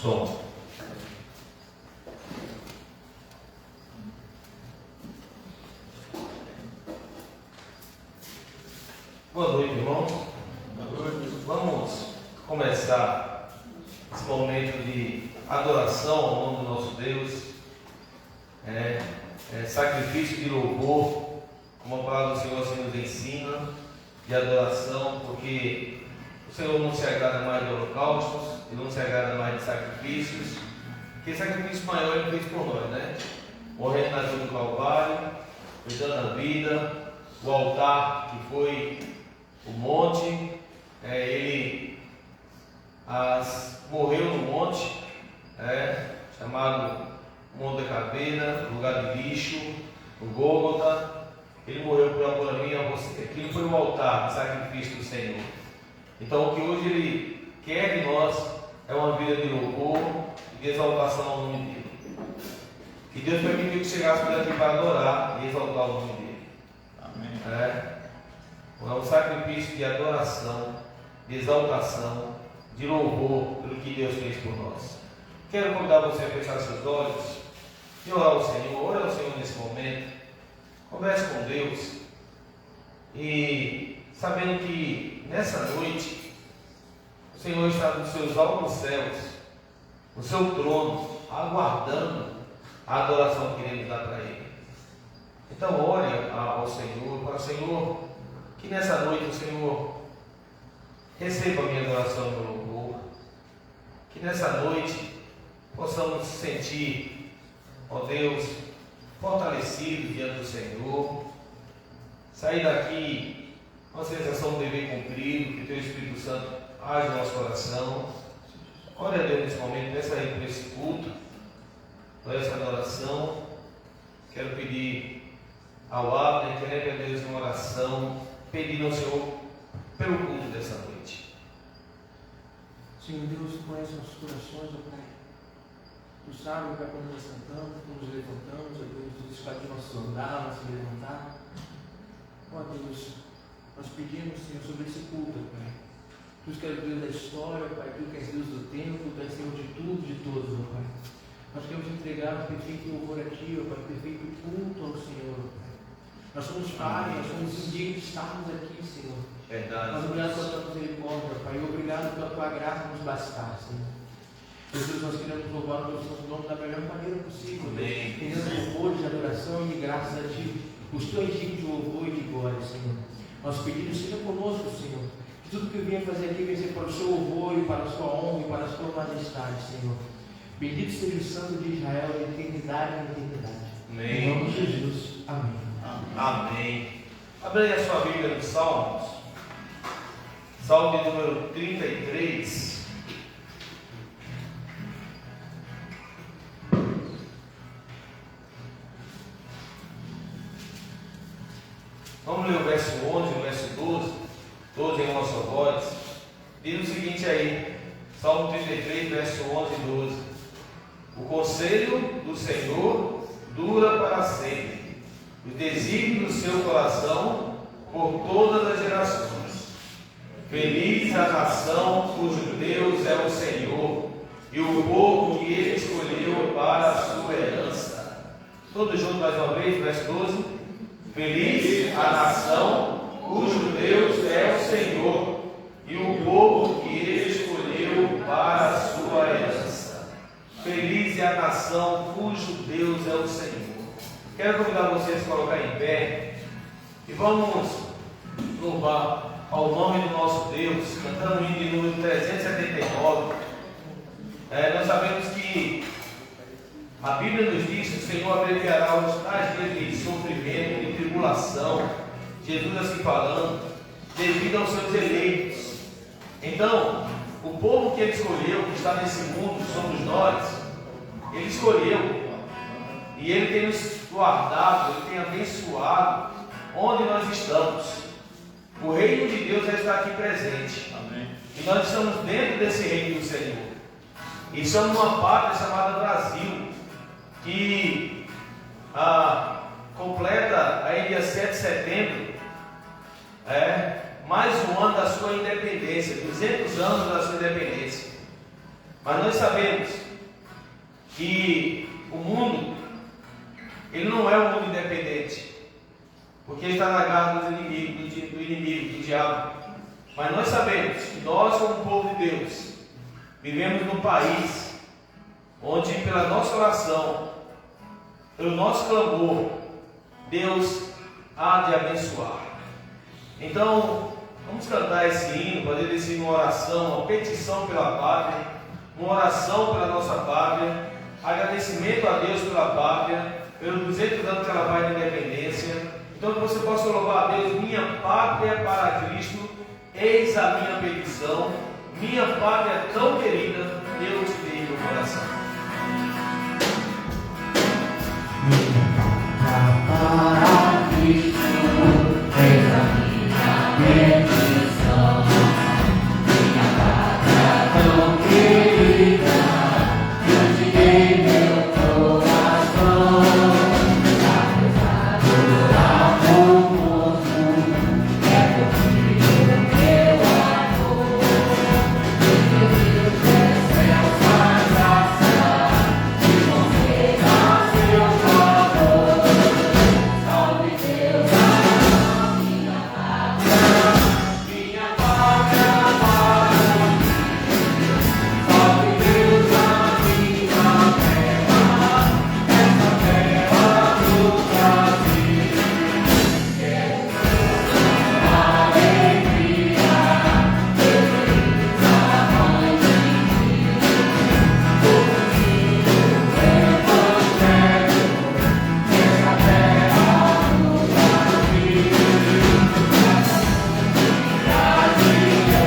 Som. Boa noite, irmãos. Vamos começar esse momento de adoração ao nome do nosso Deus. Sacrifício de louvor, como a palavra do Senhor assim nos ensina, de adoração, porque o Senhor não se agrada mais de holocaustos, Ele não se agrada mais de sacrifícios, porque sacrifício maior Ele fez por nós, né? Morrendo na cruz do Calvário, dando a vida, o altar que foi o monte, Ele morreu no monte, chamado Monte da Caveira, lugar de lixo, o Gólgota. Ele morreu por amor a mim e a você. Aquilo foi o altar, o sacrifício do Senhor. Então o que hoje Ele quer de nós é uma vida de louvor e de exaltação ao nome dEle. Que Deus permitiu que chegássemos aqui para adorar e exaltar o nome dEle. Amém. É um sacrifício de adoração, de exaltação, de louvor pelo que Deus fez por nós. Quero convidar você a fechar seus olhos e orar ao Senhor. Ore ao Senhor nesse momento. Converse com Deus e sabendo que nessa noite o Senhor está nos seus altos céus, no seu trono, aguardando a adoração que queremos dar para Ele. Então ore ao Senhor, para o Senhor, que nessa noite o Senhor receba a minha adoração e meu louvor, que nessa noite possamos sentir, ó Deus, fortalecidos diante do Senhor, sair daqui com a sensação de dever cumprido, que Teu Espírito Santo age no nosso coração. Ore a Deus nesse momento, peça a Ele por esse culto, por essa adoração. Quero pedir ao Abner, que leve a Deus em oração, pedindo ao Senhor pelo culto dessa noite. Senhor Deus, Tu conhece nossos corações, ó Pai. Tu sabes, Pai, quando nos sentamos, quando nos levantamos, ó Deus, Tu escolhe nosso andar, nosso levantar. Ó Deus, nós pedimos, Senhor, sobre esse culto, Pai. Tu que és Deus da história, Pai, Tu que és Deus do tempo, Tu és Senhor de tudo, de todos, ó Pai. Nós queremos entregar o perfeito louvor a Ti, ó Pai, perfeito culto ao Senhor, ó Pai. Nós somos falhos, nós somos indignos de estarmos aqui, Senhor. Verdade. Mas obrigado pela Tua misericórdia, Pai, e obrigado pela Tua graça nos bastar, Senhor. Jesus, nós queremos louvar o Teu Santo Nome da melhor maneira possível, tendo louvor de adoração e de graças a Ti, os Teus dignos de louvor e de glória, Senhor. Nós pedimos, seja conosco, Senhor, que tudo que eu venha fazer aqui venha ser para o Seu louvor e para a Sua honra e para a Sua majestade, Senhor. Bendito seja o Santo de Israel, de eternidade em eternidade. Amém. Em nome de Jesus. Amém. Amém. Abra a sua Bíblia nos Salmos. Salmo de número 33. Vamos ler o verso 11 e o verso 12, todos em uma só voz. Diz o seguinte aí, Salmo 33, verso 11 e 12. O conselho do Senhor dura para sempre, os desígnios do seu coração por todas as gerações. Feliz a nação cujo Deus é o Senhor, e o povo que Ele escolheu para a sua herança. Todos juntos mais uma vez, verso 12. Feliz a nação cujo Deus é o Senhor, e o povo que Ele escolheu para a sua herança. Feliz é a nação cujo Deus é o Senhor. Quero convidar vocês a se colocar em pé e vamos louvar ao nome do nosso Deus, cantando o hino de número 379. Nós sabemos que a Bíblia nos diz que o Senhor abreviará os tais dias de sofrimento, de tribulação, Jesus assim falando, devido aos seus eleitos. Então, o povo que Ele escolheu, que está nesse mundo, somos nós. Ele escolheu e Ele tem nos guardado, Ele tem abençoado onde nós estamos. O reino de Deus já está aqui presente. Amém. E nós estamos dentro desse reino do Senhor. E estamos numa pátria chamada Brasil, que completa aí dia 7 de setembro mais um ano da sua independência, 200 anos da sua independência. Mas nós sabemos que o mundo, ele não é um mundo independente, porque ele está na garra do inimigo, do diabo. Mas nós sabemos que nós, como povo de Deus, vivemos num país onde, pela nossa oração, pelo nosso clamor, Deus há de abençoar. Então, vamos cantar esse hino, fazer desse hino uma oração, uma petição pela pátria, uma oração pela nossa pátria, agradecimento a Deus pela pátria, pelos 200 anos que ela vai de independência. Então, que você possa louvar a Deus: minha pátria é para Cristo, eis a minha petição, minha pátria é tão querida, eu te dei meu coração. Para Cristo, eis a minha petição, minha pátria tão querida, eu te dei meu coração. Apesar do amor mundo, é contigo meu amor. Deus é céu, faz graça, e conceda seu favor. Salve Deus, a minha pátria para mim. Salve Deus, a minha terra, essa terra do Brasil. Quero alegria, feliz a mãe de mim. Contigo o evangelho, essa terra do Brasil. Brasileira, como podemos seguir?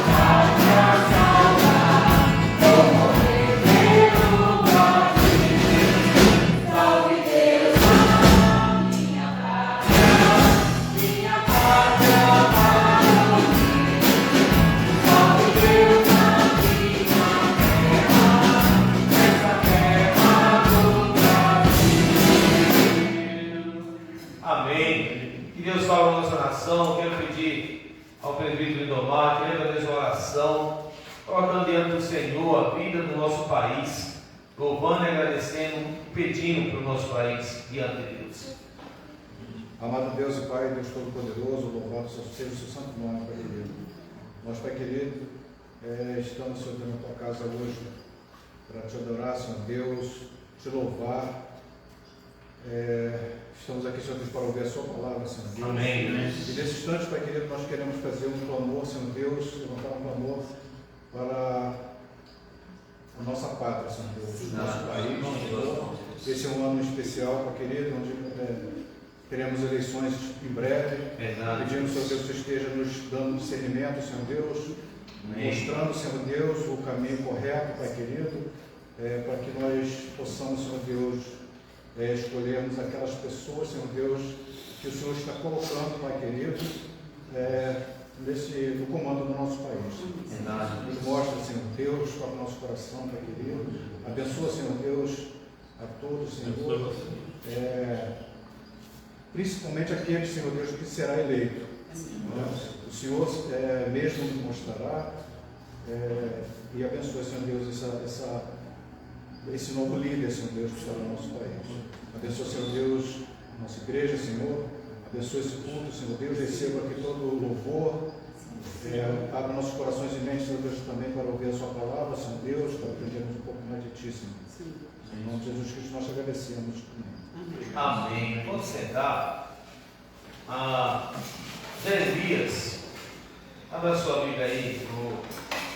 Pátria salva, vou morrer pelo Brasil. Salve Deus, a minha pátria para mim. Salve Deus, a minha terra, essa terra do Brasil. Amém. Que Deus salve a nossa nação. Quero pedir ao presbítero Lindomar que leve a Deus uma oração, colocando diante do Senhor a vida do nosso país, louvando e agradecendo, pedindo para o nosso país diante de Deus. Amado Deus e Pai, Deus Todo-Poderoso, louvado seja o seu santo nome, Pai querido. Nós, Pai querido, estamos, Senhor, na tua casa hoje para te adorar, Senhor Deus, te louvar. Estamos aqui, Senhor Deus, para ouvir a sua palavra, Senhor Deus. Amém. E nesse instante, Pai querido, nós queremos fazer um clamor, Senhor Deus, levantar um clamor para a nossa pátria, Senhor Deus, nosso país, Senhor. Esse é um ano especial, Pai querido, onde teremos eleições em breve. Verdade. Pedimos, Senhor Deus, que você esteja nos dando discernimento, Senhor Deus, Amém. mostrando, Senhor Deus, o caminho correto, Pai querido, para que nós possamos, Senhor Deus, escolhermos aquelas pessoas, Senhor Deus, que o Senhor está colocando, Pai querido, no comando do nosso país. Verdade. Nos mostra, Senhor Deus, toca o nosso coração, Pai querido. Abençoa, Senhor Deus, a todos, Senhor. Principalmente aquele, Senhor Deus, que será eleito. O Senhor mesmo nos mostrará e abençoa, Senhor Deus, esse novo líder, Senhor Deus, que está no nosso país. Abençoa, Senhor Deus, nossa igreja, Senhor. Abençoa esse culto, Senhor Deus. Receba aqui todo o louvor. Abra nossos corações e mentes, Senhor Deus, também para ouvir a sua palavra, Senhor Deus, para aprendermos um pouco mais de Ti, Senhor. Em nome de Jesus Cristo, nós te agradecemos. Amém. Pode sentar. Jeremias. Abra sua Bíblia aí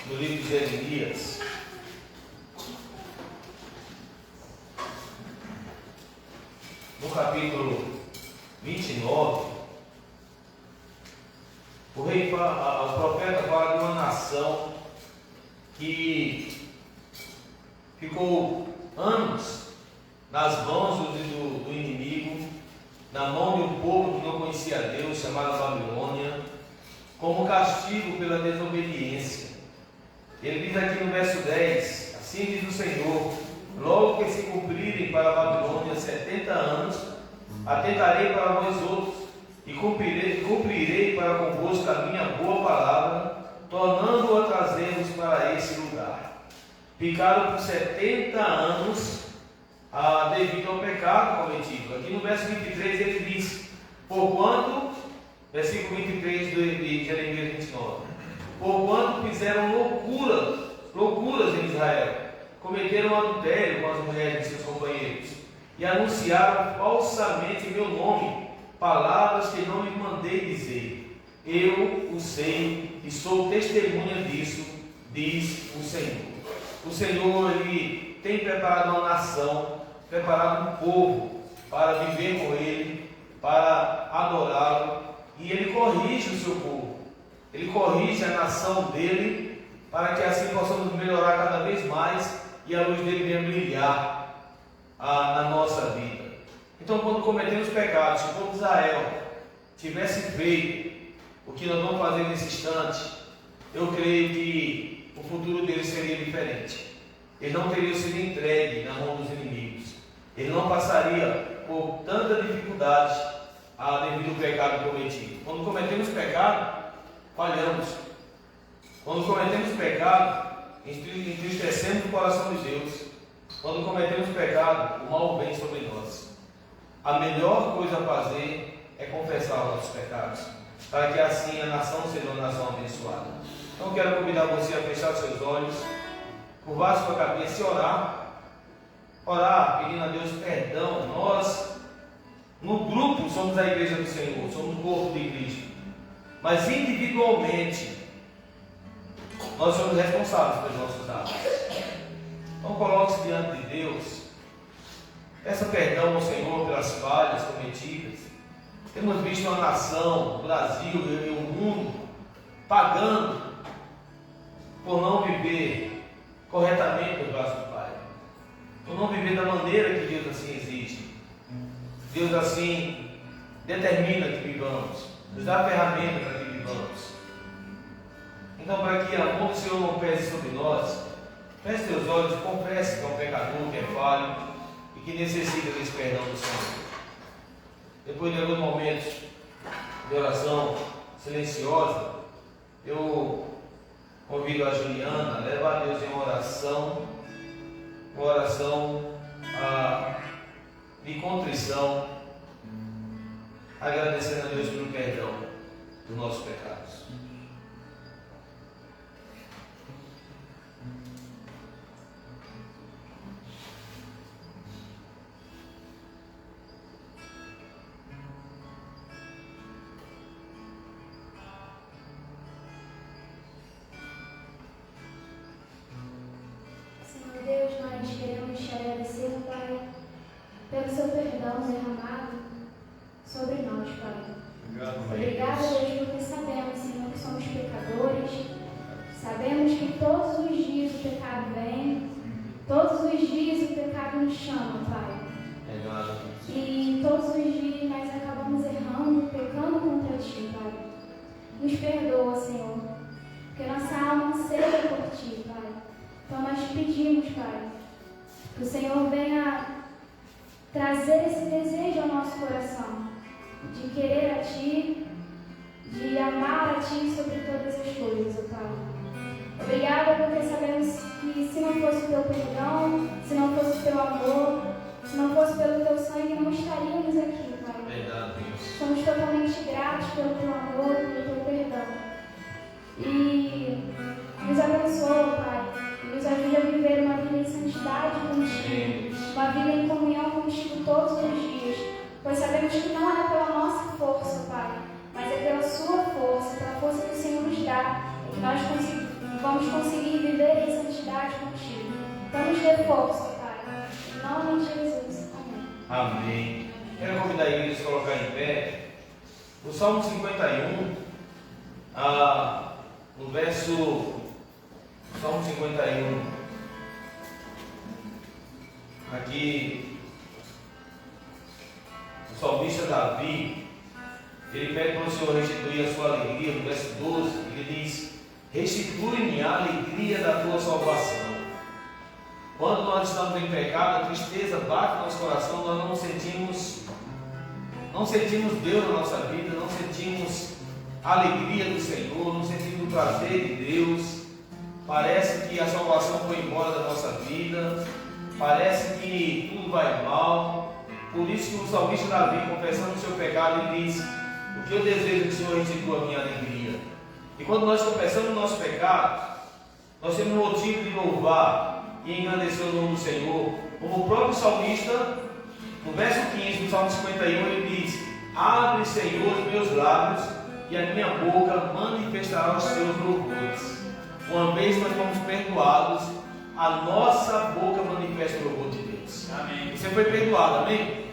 no livro de Jeremias. No capítulo 29, o profeta fala de uma nação que ficou anos nas mãos do inimigo, na mão de um povo que não conhecia Deus, chamado Babilônia, como castigo pela desobediência. Ele diz aqui no verso 10, assim diz o Senhor: logo que se cumprirem para a Babilônia 70 anos, atentarei para vós outros, e cumprirei para convosco a minha boa palavra, tornando-o a trazer-vos para esse lugar. Ficaram por 70 anos devido ao pecado cometido. Aqui no verso 23 ele diz: porquanto, versículo 23 de Jeremias 29, porquanto fizeram loucuras em Israel, cometeram adultério com as mulheres de seus companheiros, e anunciaram falsamente meu nome, palavras que não lhe mandei dizer. Eu o sei e sou testemunha disso, diz o Senhor. O Senhor, Ele tem preparado uma nação, preparado um povo para viver com Ele, para adorá-lo, e Ele corrige o seu povo, Ele corrige a nação dEle, para que assim possamos melhorar cada vez mais e a luz dEle venha brilhar na nossa vida. Então, quando cometemos pecados, se o povo de Israel tivesse feito o que nós vamos fazer nesse instante, eu creio que o futuro deles seria diferente. Eles não teriam sido entregues na mão dos inimigos. Ele não passaria por tanta dificuldade devido ao pecado cometido. Quando cometemos pecado, falhamos. Quando cometemos pecado, entristecemos o coração de Deus. Quando cometemos pecado, o mal vem sobre nós. A melhor coisa a fazer é confessar os nossos pecados, para que assim a nação seja uma nação abençoada. Então quero convidar você a fechar seus olhos, curvar sua cabeça e orar, pedindo a Deus perdão. Nós, no grupo, somos a igreja do Senhor, somos o corpo de Cristo, mas individualmente nós somos responsáveis pelos nossos atos. Então coloque-se diante de Deus, peça perdão ao Senhor pelas falhas cometidas. Temos visto uma nação, o Brasil e o mundo, pagando por não viver corretamente no braço do Pai, por não viver da maneira que Deus assim exige. Deus assim determina que vivamos, nos dá a ferramenta para que vivamos. Então, para que a mão do Senhor não pese sobre nós, feche teus olhos e confesse que é um pecador, que é falho e que necessita desse perdão do Senhor. Depois de alguns momentos de oração silenciosa, eu convido a Juliana a levar a Deus em uma oração de contrição, agradecendo a Deus pelo perdão dos nossos pecados. Pelo seu perdão derramado sobre nós, Pai. Obrigada, Deus, porque sabemos, Senhor, que somos pecadores. Sabemos que todos os dias o pecado vem, todos os dias o pecado nos chama, Pai. E todos os dias nós acabamos errando, pecando contra Ti, Pai. Nos perdoa, Senhor, porque nossa alma anseia por Ti, Pai. Então nós pedimos, Pai, que o Senhor venha trazer esse desejo ao nosso coração, de querer a Ti, de amar a Ti sobre todas as coisas, Pai. Obrigada porque sabemos que se não fosse o Teu perdão, se não fosse o Teu amor, se não fosse pelo Teu sangue, não estaríamos aqui, Pai. Verdade, Deus. Somos totalmente gratos pelo Teu amor, pelo Teu perdão. E nos abençoa, Pai. Nos ajude a viver uma vida em santidade contigo, uma vida em comunhão contigo todos os dias, pois sabemos que não é pela nossa força, Pai, mas é pela Sua força, pela força que o Senhor nos dá, que nós vamos conseguir viver em santidade contigo. Então nos dê força, Pai, em nome de Jesus. Amém. Amém. Quero convidar a igreja a se colocar em pé. No Salmo 51, no verso Salmo 51, aqui o salmista Davi, ele pede para o Senhor restituir a sua alegria. No verso 12, ele diz: restitui-me a alegria da tua salvação. Quando nós estamos em pecado, a tristeza bate no nosso coração, nós não sentimos não sentimos Deus na nossa vida, não sentimos a alegria do Senhor, não sentimos o prazer de Deus. Parece que a salvação foi embora da nossa vida, parece que tudo vai mal. Por isso que o salmista Davi, confessando o seu pecado, ele diz: o que eu desejo é que o Senhor restitua a minha alegria. E quando nós confessamos o nosso pecado, nós temos motivo de louvar e engrandecer o nome do Senhor. Como o próprio salmista, no verso 15 do Salmo 51, ele diz: abre, Senhor, os meus lábios, e a minha boca manifestará os teus louvores. Uma vez nós fomos perdoados, a nossa boca manifesta o louvor de Deus. Amém. Você foi perdoado, amém?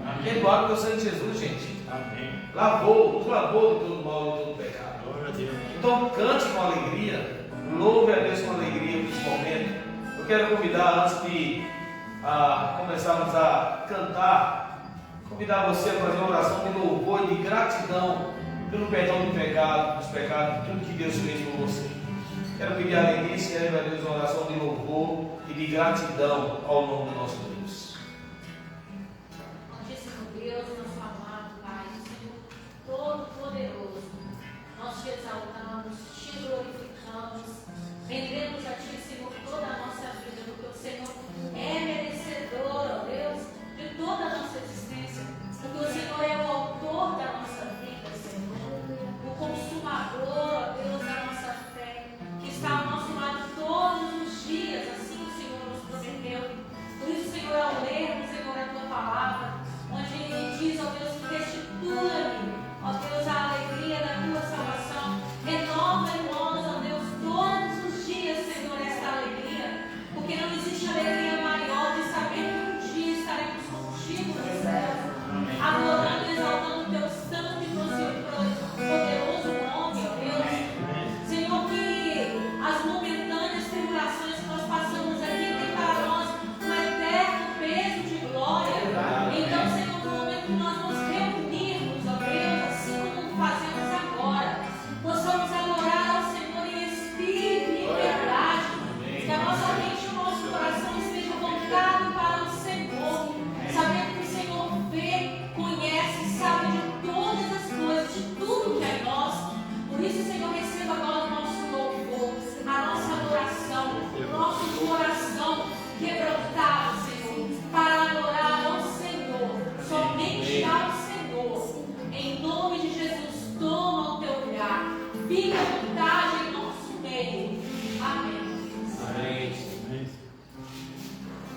Amém. Perdoado pelo sangue de Jesus, gente. Amém. Nos lavou de todo mal e de todo pecado. Glória a Deus. Então cante com alegria, louve a Deus com alegria nesse momento. Eu quero convidar, antes de começarmos a cantar, convidar você a fazer uma oração de louvor e de gratidão pelo perdão do pecado, dos pecados, de tudo que Deus fez por você. Quero pedir a Lenice e a Deus uma oração de louvor e de gratidão ao nome do nosso Deus. Santíssimo Deus, nosso amado Pai, Senhor Todo-Poderoso, nós te exaltamos, te glorificamos, rendemos a Ti, Senhor, toda a nossa vida, porque o Senhor é merecedor, ó Deus, de toda a nossa existência, porque o Senhor é o autor da nossa vida, Senhor, o consumador, ó Deus, da nossa fé, que está ao nosso lado todos os dias, assim o Senhor nos prometeu. Por isso, Senhor, ao lermos, Senhor, a Tua palavra, onde Ele diz, ó Deus, restitua-me, ó Deus, a alegria da Tua salvação, renova em nós, ó Deus, todos os dias, Senhor, esta alegria, porque não existe alegria maior de saber que um dia estaremos contigo no céu, adorando e exaltando o Teu santo e poderoso nome, ó Deus. Senhor, que as momentâneas tribulações que nós passamos aqui tem para nós um eterno peso de glória. Então, Senhor, no momento que nós nos reunirmos, ó Deus, assim como fazemos agora, possamos adorar ao Senhor em espírito e em verdade, que a nossa mente e o nosso coração estejam voltados para o Senhor, sabendo que o Senhor vê, conhece, sabe de todas as coisas, de tudo que é nosso. Por isso, Senhor, receba agora o nosso louvor, a nossa adoração, o nosso coração quebrantado, Senhor, para adorar ao Senhor, somente ao Senhor. Em nome de Jesus, toma o teu lugar, fica à vontade em nosso meio. Amém. Amém.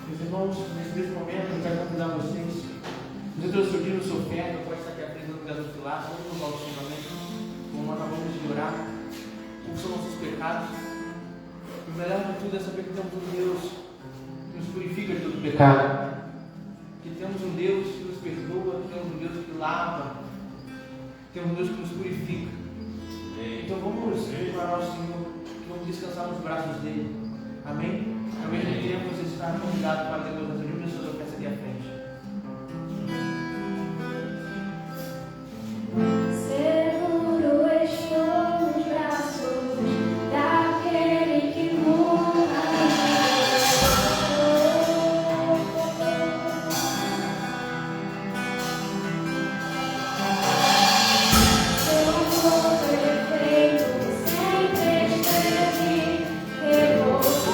Meus irmãos, nesse momento eu quero convidar vocês. Os introduziram no seu pé, pode estar aqui à frente do lugar do pilar, vamos nos ultimamente, como acabamos de orar, o que são nossos pecados. O melhor de tudo é saber que temos um Deus que nos purifica de todo pecado, que temos um Deus que nos perdoa, que temos um Deus que lava, que temos um Deus que nos purifica. Então vamos preparar o Senhor, que vamos descansar nos braços dele. Amém? Ao mesmo tempo você está convidado para depois das reuniões suas ofertas aqui à frente. Seguro estou nos braços daquele que nunca seu amor perfeito sempre esteve revolto.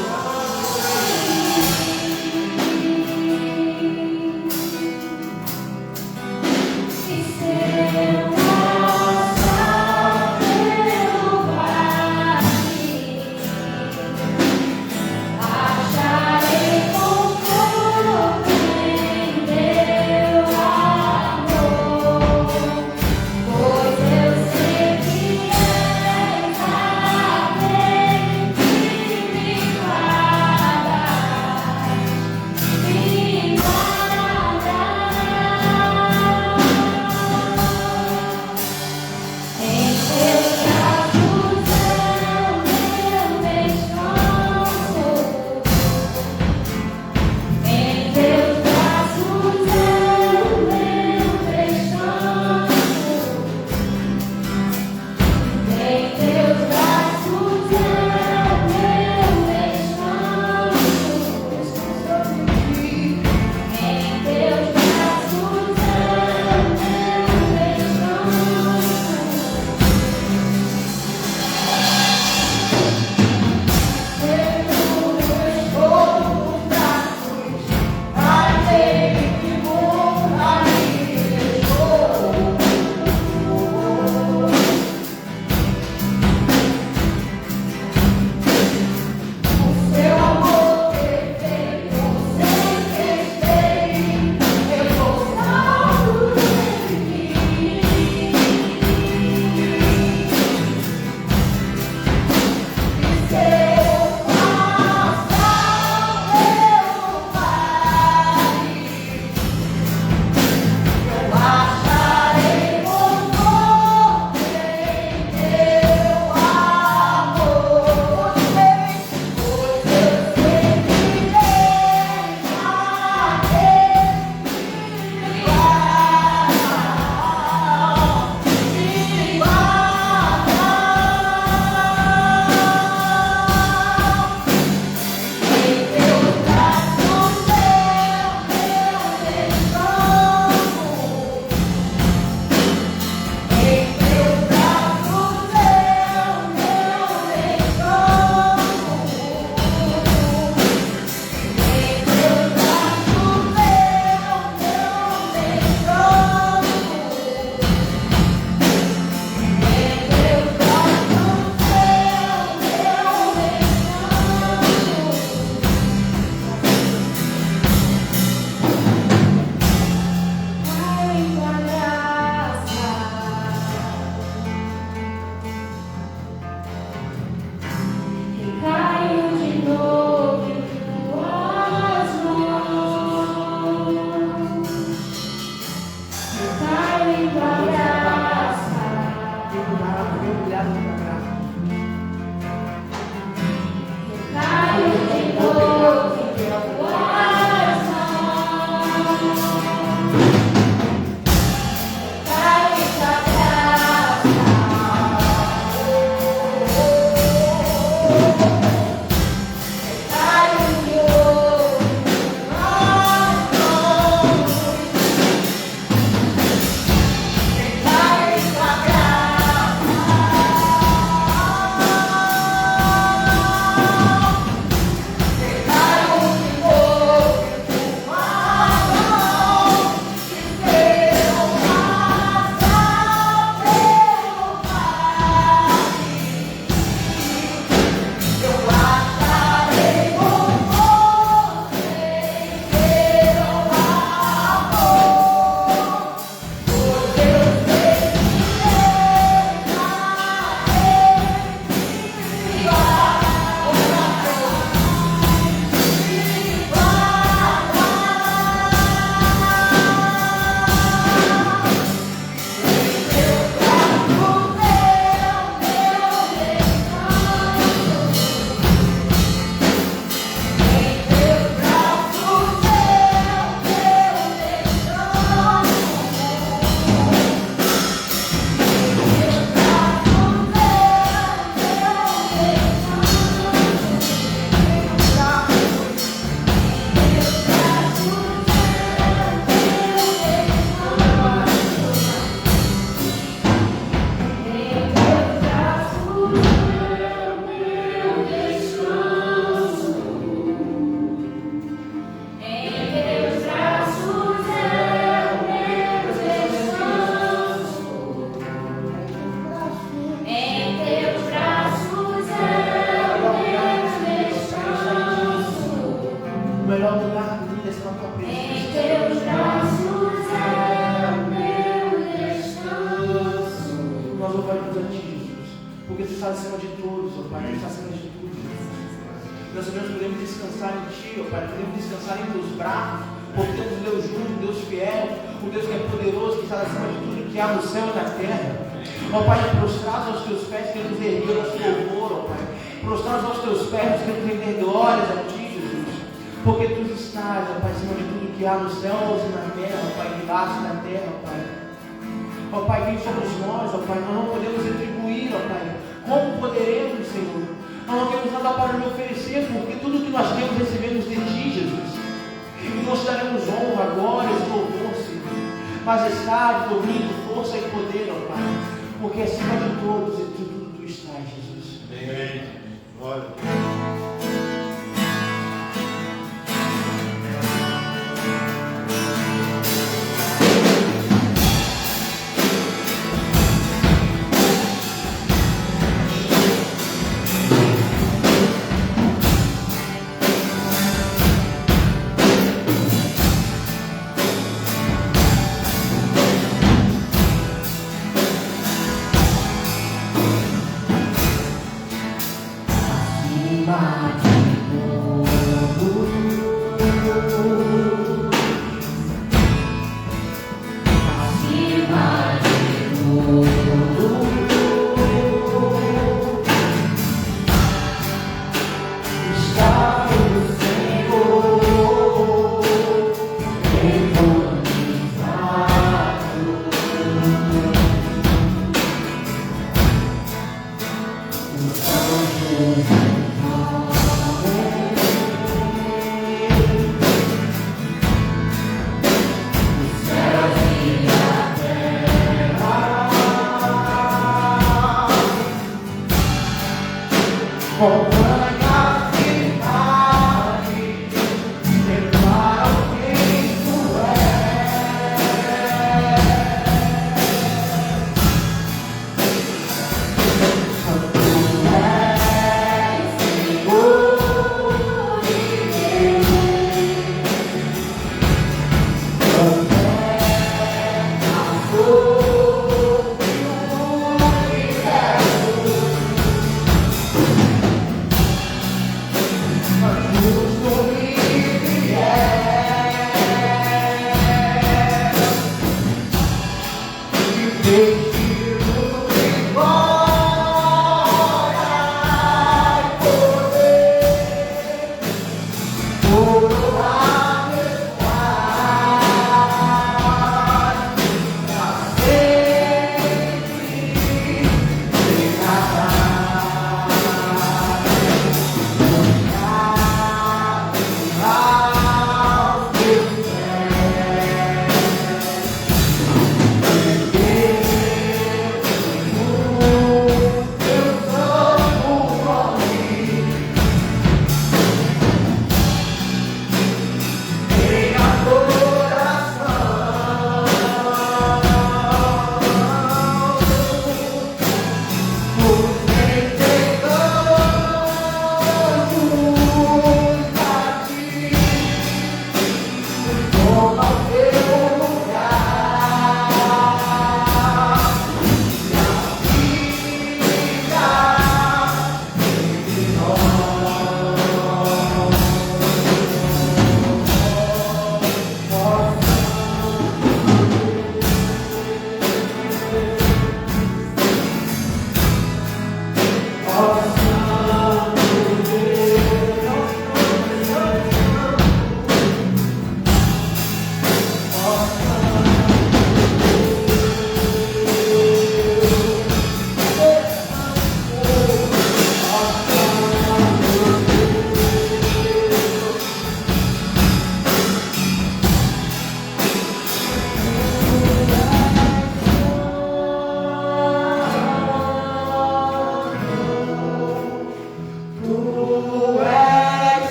melhor lugar do mundo está na tua Em presença. teus braços é o meu descanso. Nós louvamos a Ti, Jesus, porque Tu estás acima de todos, ó Pai, Tu estás acima de tudo. Nós sabemos que podemos descansar em Ti, ó Pai, podemos descansar em Teus braços, porque temos um Deus justo, um Deus fiel, um Deus que é poderoso, que está acima de tudo que há no céu e na terra. Ó Pai, prostrados aos Teus pés, queremos erguer nosso louvor, ó Pai. Prostrados aos Teus pés, queremos render glórias a Ti, Jesus, porque Tu estás, ó Pai, acima de tudo que há nos céus e na terra, ó Pai, embaixo na terra, ó Pai. Ó Pai, quem somos nós, ó Pai? Nós não podemos retribuir, ó Pai. Como poderemos, Senhor? Nós não temos nada para lhe oferecer, porque tudo que nós temos recebemos de Ti, Jesus. E nós daremos honra, glória e louvor, Senhor. Majestade, domínio, força e poder, ó Pai. Porque acima de todos e de tudo Tu estás, Jesus. Amém. Glória.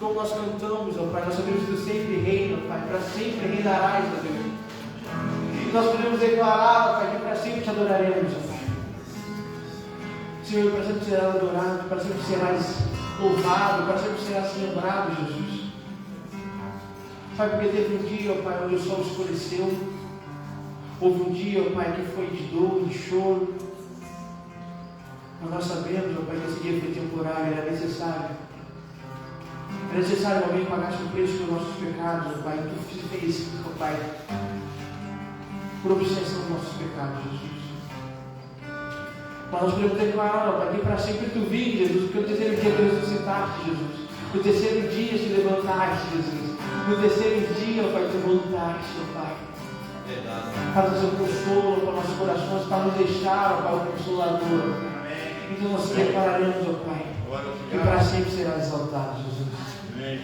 como nós cantamos, ó Pai, nós sabemos que tu sempre reina, Pai, para sempre reinarás, ó Deus. E nós podemos declarar, ó Pai, que para sempre te adoraremos, ó Pai. Senhor, para sempre serás adorado, para sempre serás louvado, para sempre serás lembrado, Jesus. Pai, porque teve um dia, ó Pai, onde o sol escureceu. Houve um dia, ó Pai, que foi de dor, de choro. Mas nós sabemos, ó Pai, que esse dia foi temporário, era necessário. Era necessário alguém pagasse o preço pelos nossos pecados, ó Pai. Tu fez, ó Pai, por obsessão dos nossos pecados, Jesus. Mas nós podemos declarar, ó Pai, que para sempre tu vives, Jesus, porque no terceiro dia tu ressuscitaste, Jesus. No terceiro dia te levantaste, Jesus. No terceiro dia, ó Pai, tu voltaste, ó Pai. Verdade. Para trazer o consolo para nossos corações, para nos deixar, ó Pai, o Consolador. Então nós declararemos, ó Pai, que para sempre será exaltado, Jesus. Amém.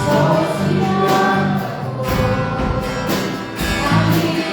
Só se ama, a minha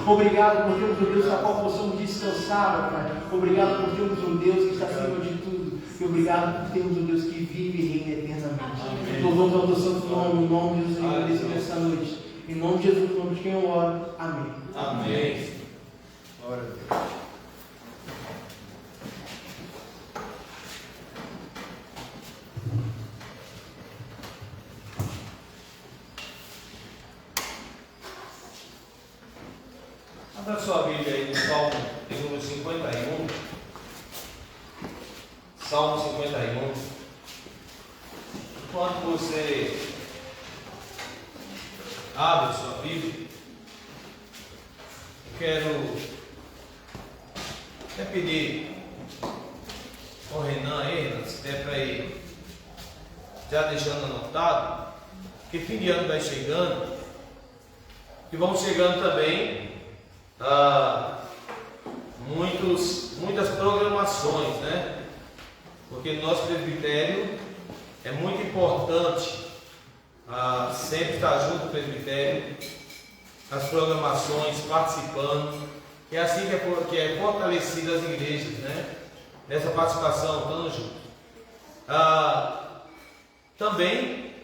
Obrigado por termos um Deus na qual possamos descansar, Pai. Obrigado por termos um Deus que está acima de tudo. E obrigado por termos um Deus que vive e reina eternamente. Louvamos ao teu santo nome, em nome de Jesus, nessa noite. Em nome de Jesus, em nome de quem eu oro. Amém. Amém. Glória a Deus. Abra sua Bíblia aí no Salmo de número 51. Salmo 51. Enquanto você abre sua Bíblia, eu quero pedir ao Renan aí, Renan, se der para ir já deixando anotado, que fim de ano vai chegando, e vão chegando também muitas programações, né? Porque no nosso presbitério é muito importante sempre estar junto com o presbitério, as programações, participando, que é assim que é fortalecida as igrejas, né? Nessa participação, estando junto. Também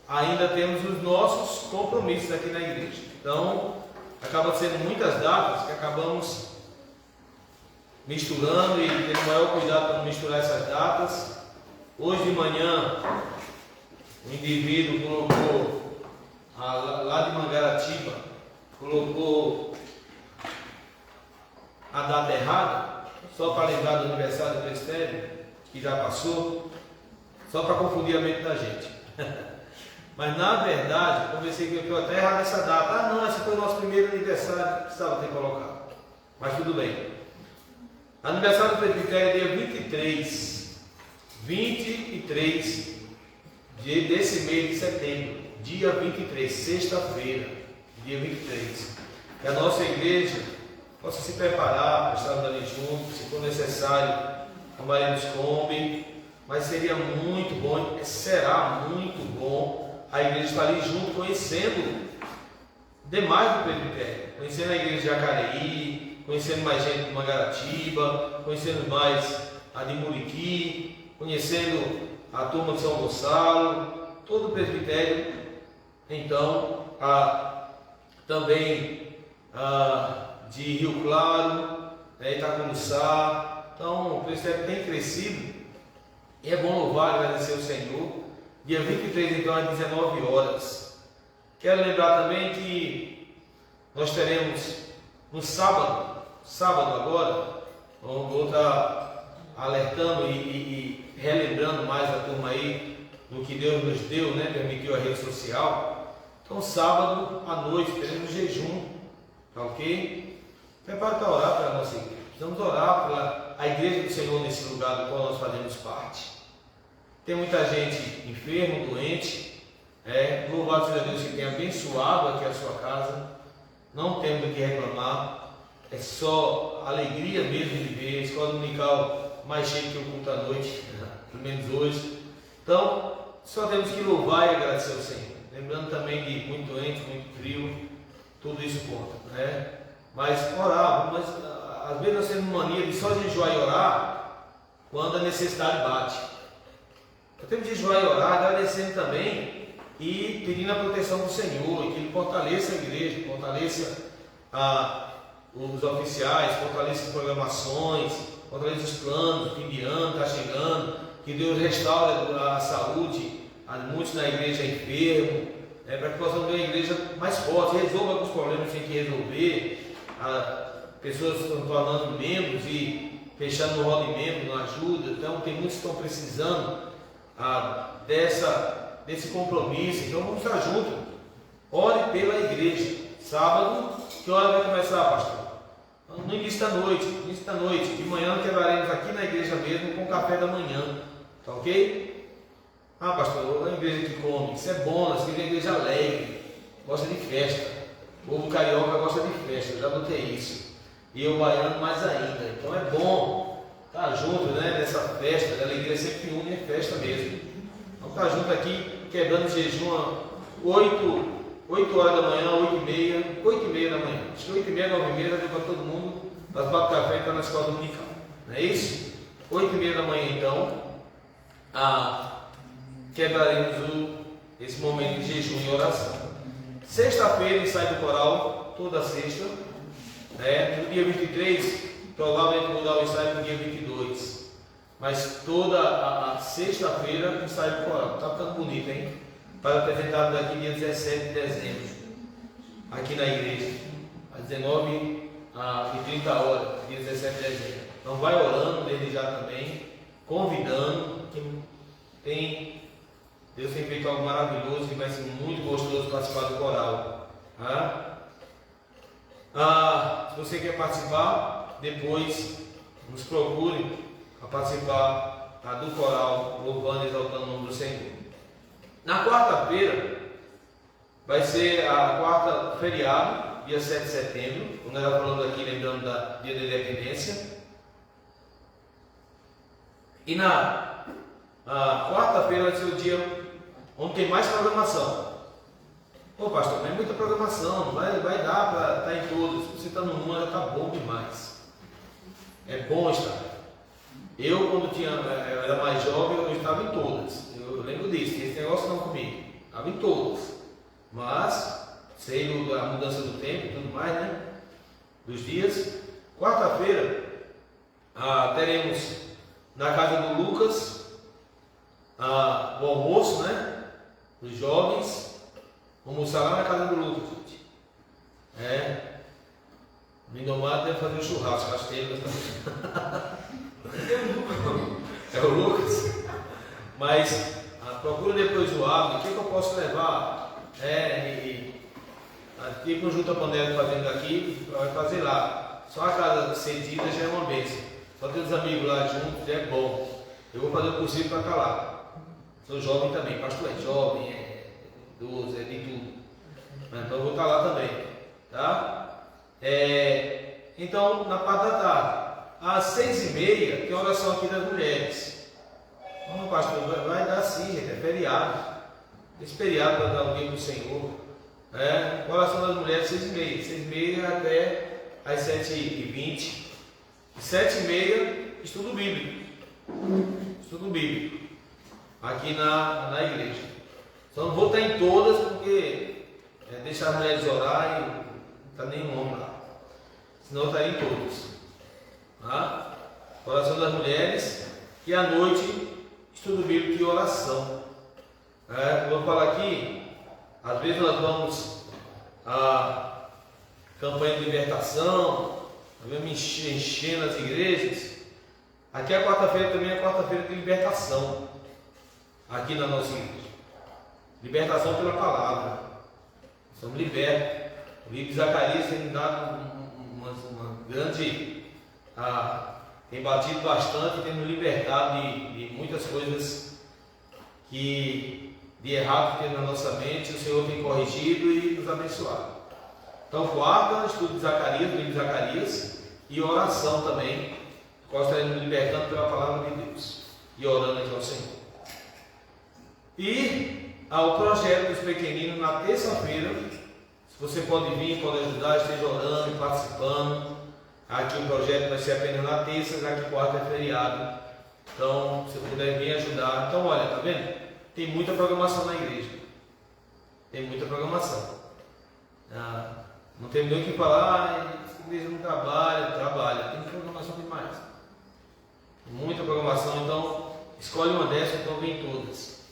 ainda temos os nossos compromissos aqui na igreja. Então, acaba sendo muitas datas que acabamos misturando e tendo maior cuidado para não misturar essas datas. Hoje de manhã, o indivíduo colocou, lá de Mangaratiba, colocou a data errada, só para lembrar do aniversário do presbitério, que já passou, só para confundir a mente da gente. Mas na verdade, conversei que eu até errado essa data. Não, esse foi o nosso primeiro aniversário, precisava ter colocado. Mas tudo bem. Aniversário do presbitério é dia 23 desse mês de setembro, dia 23, sexta-feira, dia 23. Que a nossa igreja possa se preparar para estarmos ali juntos, se for necessário, tomaremos Kombi, mas seria muito bom, será muito bom a igreja estar ali junto, conhecendo demais do presbitério, conhecendo a igreja de Jacareí, conhecendo mais gente de Mangaratiba, conhecendo mais a de Muriqui, conhecendo a turma de São Gonçalo, todo o presbitério. Então, também de Rio Claro, Itacuruçá. Então, o presbitério tem crescido e é bom louvar e agradecer ao Senhor. Dia 23, então, às 19 horas. Quero lembrar também que nós teremos no sábado agora, vou estar alertando e relembrando mais a turma aí do que Deus nos deu, né? Permitiu a rede social. Então, sábado à noite teremos jejum, tá ok? Prepara para orar pela nossa igreja. Vamos orar pela a igreja do Senhor nesse lugar do qual nós fazemos parte. Tem muita gente enferma, doente. Louvado seja Deus que tem abençoado aqui a sua casa. Não temos do que reclamar. É só alegria mesmo de ver. Escola dominical mais cheia que o culto à noite, pelo menos hoje. Então, só temos que louvar e agradecer ao Senhor. Lembrando também de muito doente, muito frio, tudo isso conta, né? Mas orar, às vezes nós temos mania de só jejuar e orar quando a necessidade bate. Nós temos que jejuar e orar, agradecendo também e pedindo a proteção do Senhor, e que Ele fortaleça a igreja, fortaleça os oficiais, fortaleça as programações, fortaleça os planos, fim de ano está chegando, que Deus restaure a saúde, muitos na igreja enfermos, para que possamos ver a igreja mais forte, resolva alguns problemas que tem que resolver, pessoas estão tornando membros e fechando o rol de membro, não ajuda. Então tem muitos que estão precisando desse compromisso. Então vamos estar juntos. Ore pela igreja. Sábado, que hora vai começar, pastor? No início da noite. De manhã quebraremos aqui na igreja mesmo com o café da manhã. Tá ok? Pastor, é uma igreja que come. Isso é bom, nós temos uma igreja alegre, gosta de festa. O povo carioca gosta de festa, eu já notei isso. E eu baiano mais ainda. Então é bom estar junto, né, nessa festa. A alegria sempre une, é festa mesmo. Então estar junto aqui, quebrando jejum 8 8 horas da manhã, 8h30 da manhã. Acho que 8h30, 9h30 já deu para todo mundo para tomar café e estar na escola dominical. Não é isso? 8h30 da manhã, então, quebraremos esse momento de jejum e oração. Sexta-feira, ensaio do coral, toda sexta. No dia 23, provavelmente mudar o ensaio para o dia 22. Mas toda a sexta-feira, ensaio do coral. Está ficando bonito, hein? Para apresentar daqui dia 17 de dezembro, aqui na igreja, às 19h30, dia 17 de dezembro. Então vai orando desde já também, convidando, quem Deus tem feito algo maravilhoso e vai ser muito gostoso participar do coral. Se você quer participar, depois nos procure a participar do coral, louvando e exaltando o nome do Senhor. Na quarta-feira, vai ser a quarta feriado, dia 7 de setembro, como nós estamos falando aqui, lembrando do dia da independência. E na quarta-feira vai ser o dia onde tem mais programação. Pô, pastor, não é muita programação, vai dar para estar em todos. Se você está no mundo, já está bom demais. É bom estar. Eu, quando eu era mais jovem, eu estava em todas. Eu lembro disso, esse negócio não comigo. Estava em todas. Mas, sei a mudança do tempo e tudo mais, né? Dos dias. Quarta-feira, teremos na casa do Lucas o almoço, né? Dos jovens. Vamos almoçar lá na casa do Lucas, gente. O Lindomar deve fazer um churrasco, acho que ele é o Lucas. Mas procura depois o hábito, o que eu posso levar? Aqui conjunto a panela fazendo aqui, vai fazer lá. Só a casa cedida já é uma bênção. Só ter os amigos lá juntos já é bom. Eu vou fazer o possível para estar lá. Sou jovem também, pastor é jovem, é idoso, é de tudo. Então eu vou estar lá também. Tá? Então, na parte da tarde, às 6h30, tem a oração aqui das mulheres. Não, pastor, vai dar sim, gente, é feriado. Esse feriado para dar o dia para o Senhor. A oração das mulheres 6h30. 6h30 até às 7h20. 7h30, estudo bíblico. Estudo bíblico. Aqui na igreja. Só não vou estar em todas porque deixar as mulheres orar e não está nenhum homem lá. Senão eu estaria em todas. Oração das mulheres. E à noite, estudo bíblico e oração. Eu vou falar aqui, às vezes nós vamos à campanha de libertação, nós vamos enchendo as igrejas. Aqui a quarta-feira também é quarta-feira de libertação, aqui na nossa igreja. Libertação pela palavra. Somos libertos. O livro de Zacarias tem dado uma grande. Tem batido bastante, tem nos libertado de muitas coisas de errado que tem na nossa mente. O Senhor tem corrigido e nos abençoado. Então, quarta, estudo de Zacarias, do livro de Zacarias, e oração também, qual estaremos nos libertando pela palavra de Deus e orando aqui ao Senhor. E ao projeto dos pequeninos na terça-feira, se você pode vir, pode ajudar, esteja orando, participando. Aqui o projeto vai ser apenas na terça, já que quarta é feriado. Então, se puder vir ajudar. Então, olha, tá vendo? Tem muita programação na igreja. Tem muita programação. Não tem nem o que falar, a igreja não trabalha. Tem programação demais. Muita programação, então escolhe uma dessas, então vem todas.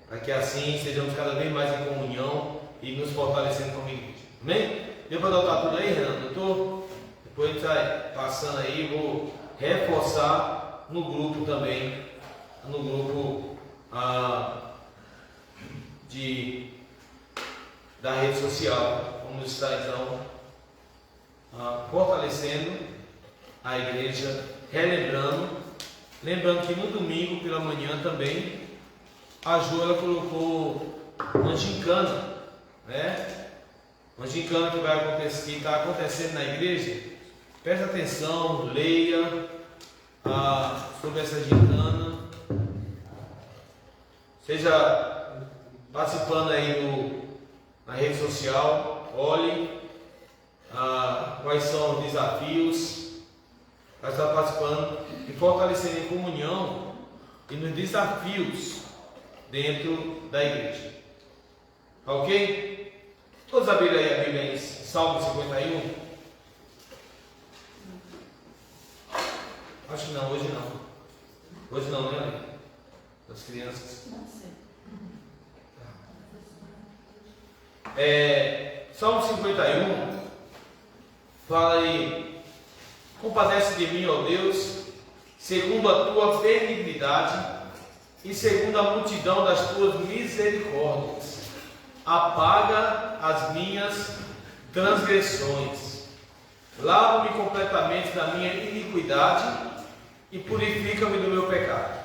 Para que assim sejamos cada vez mais em comunhão e nos fortalecendo como igreja. Amém? Deu para adotar tudo aí, Renan? Doutor? Depois a gente vai passando aí, vou reforçar no grupo também, no grupo da rede social. Vamos estar então fortalecendo a igreja, lembrando que no domingo pela manhã também a Ju ela colocou uma gincana, uma gincana que vai acontecer, que está acontecendo na igreja. Preste atenção, leia sobre essa gincana, seja participando aí na rede social, olhe quais são os desafios para estar participando e fortalecendo em comunhão e nos desafios dentro da igreja. Ok? Todos abriram aí a Bíblia em Salmo 51? Acho que não, hoje não. Hoje não, né? Das crianças. Não sei. Salmo 51 fala aí: compadece de mim, ó Deus, segundo a tua benignidade e segundo a multidão das tuas misericórdias, apaga as minhas transgressões, lava-me completamente da minha iniquidade e purifica-me do meu pecado,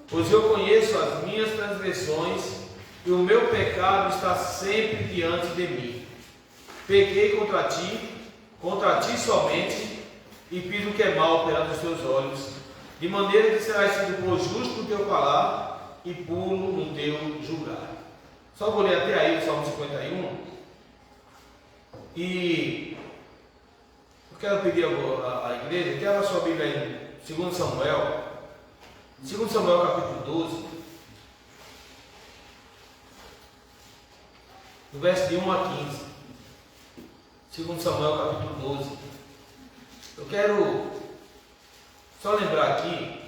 pois eu conheço as minhas transgressões e o meu pecado está sempre diante de mim. Pequei contra ti somente, e fiz o que é mal perante os teus olhos, de maneira que serás sido por justo no teu falar e puro no teu julgar. Só vou ler até aí o Salmo 51. E eu quero pedir à igreja que abra a sua Bíblia em 2 Samuel. 2 Samuel capítulo 12, do verso de 1 a 15. 2 Samuel capítulo 12. Eu quero só lembrar aqui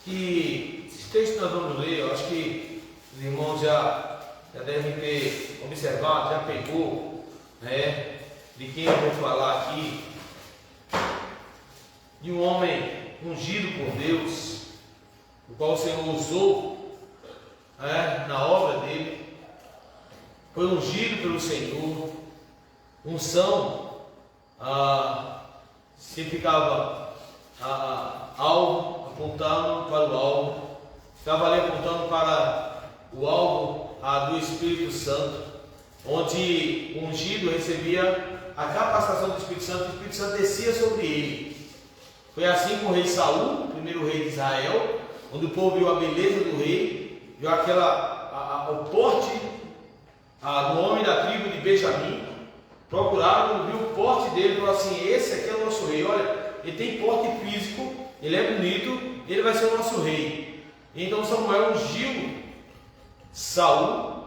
que esse texto que nós vamos ler, eu acho que os irmãos já devem ter observado, já pegou, né, de quem eu vou falar aqui, de um homem ungido por Deus, o qual o Senhor usou na obra dele, foi ungido pelo Senhor. Unção significava alvo, apontando para o alvo, estava ali apontando para o alvo do Espírito Santo, onde o ungido recebia a capacitação do Espírito Santo, o Espírito Santo descia sobre ele. Foi assim com o rei Saul, o primeiro rei de Israel, onde o povo viu a beleza do rei, viu o porte do homem da tribo de Benjamim, procuraram, viu o porte dele e falaram assim: esse aqui é o nosso rei, olha, ele tem porte físico, ele é bonito, ele vai ser o nosso rei. Então Samuel ungiu Saul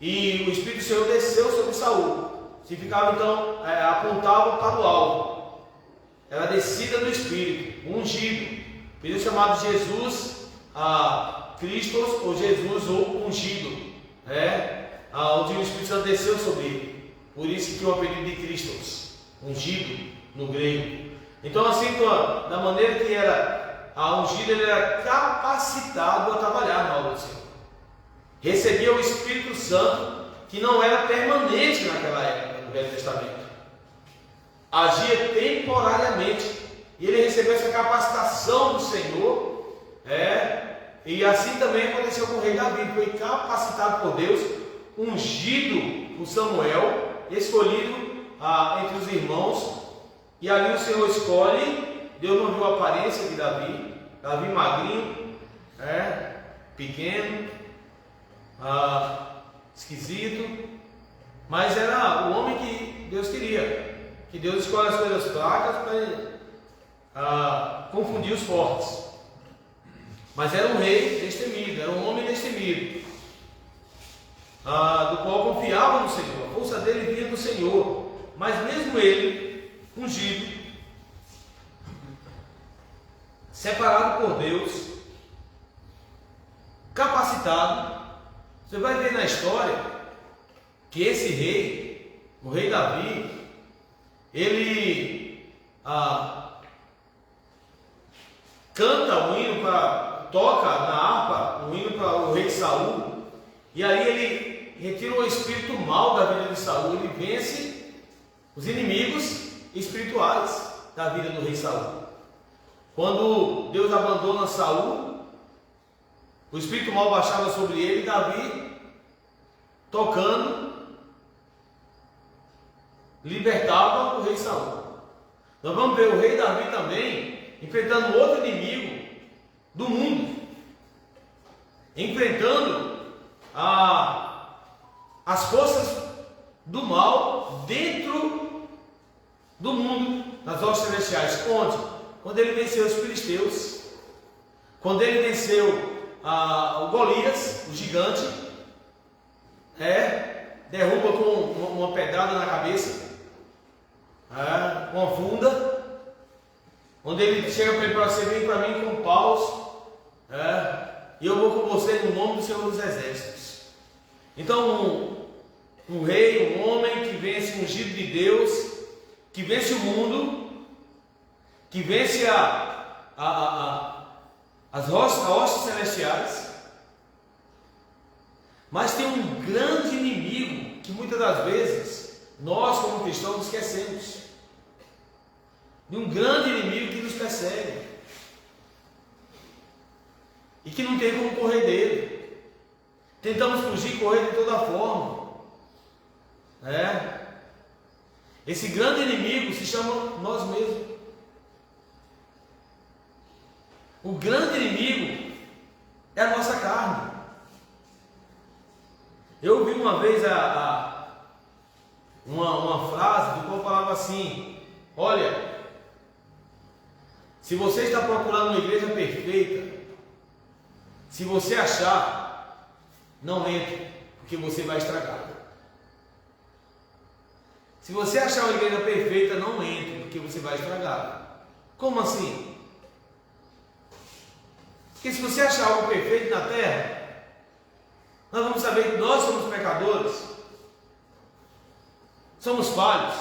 e o Espírito do Senhor desceu sobre Saul. Significava então, apontava para o alvo, era a descida do Espírito, ungido. Por isso chamado Jesus Cristos, ou Jesus ou ungido, onde o Espírito Santo desceu sobre ele. Por isso que o apelido de Cristos, ungido no grego. Então, assim, da maneira que era ungido, ele era capacitado a trabalhar na obra do Senhor. Recebia o Espírito Santo, que não era permanente naquela época do Velho Testamento, agia temporariamente, e ele recebeu essa capacitação do Senhor, e assim também aconteceu com o rei Davi. Foi capacitado por Deus, ungido por Samuel, escolhido entre os irmãos, e ali o Senhor escolhe. Deus não viu a aparência de Davi magrinho, pequeno, esquisito, mas era o homem que Deus queria, que Deus escolhe as coisas fracas para confundir os fortes. Mas era um rei destemido, era um homem destemido, do qual confiava no Senhor, a força dele vinha do Senhor. Mas mesmo ele, ungido, separado por Deus, capacitado, você vai ver na história que esse rei, o rei Davi, ele canta um hino toca na harpa um hino para o rei Saul, e aí ele retira o espírito mal da vida de Saul, ele vence os inimigos espirituais da vida do rei Saul. Quando Deus abandona Saul, o espírito mal baixava sobre ele, e Davi, tocando, libertava o rei Saul. Nós vamos ver o rei Davi também enfrentando outro inimigo do mundo, enfrentando as forças do mal dentro do mundo, nas hostes celestiais. Onde? Quando ele venceu os filisteus, quando ele venceu o Golias, o gigante, derruba com uma pedrada na cabeça, com uma funda, onde ele chega para ele e fala: você vem para mim com paus, e eu vou com você no nome do Senhor dos Exércitos. Então, um rei, um homem que vence, ungido de Deus, que vence o mundo, que vence as hostes celestiais, mas tem um grande inimigo que muitas das vezes nós, como cristãos, esquecemos. De um grande inimigo que nos persegue e que não tem como correr dele. Tentamos fugir, correr de toda forma. Esse grande inimigo se chama nós mesmos. O grande inimigo é a nossa carne. Eu ouvi uma vez uma frase do qual falava assim: olha, se você está procurando uma igreja perfeita, se você achar, não entre, porque você vai estragar. Se você achar uma igreja perfeita, não entre, porque você vai estragar. Como assim? Porque se você achar algo perfeito na terra, nós vamos saber que nós somos pecadores, somos falhos,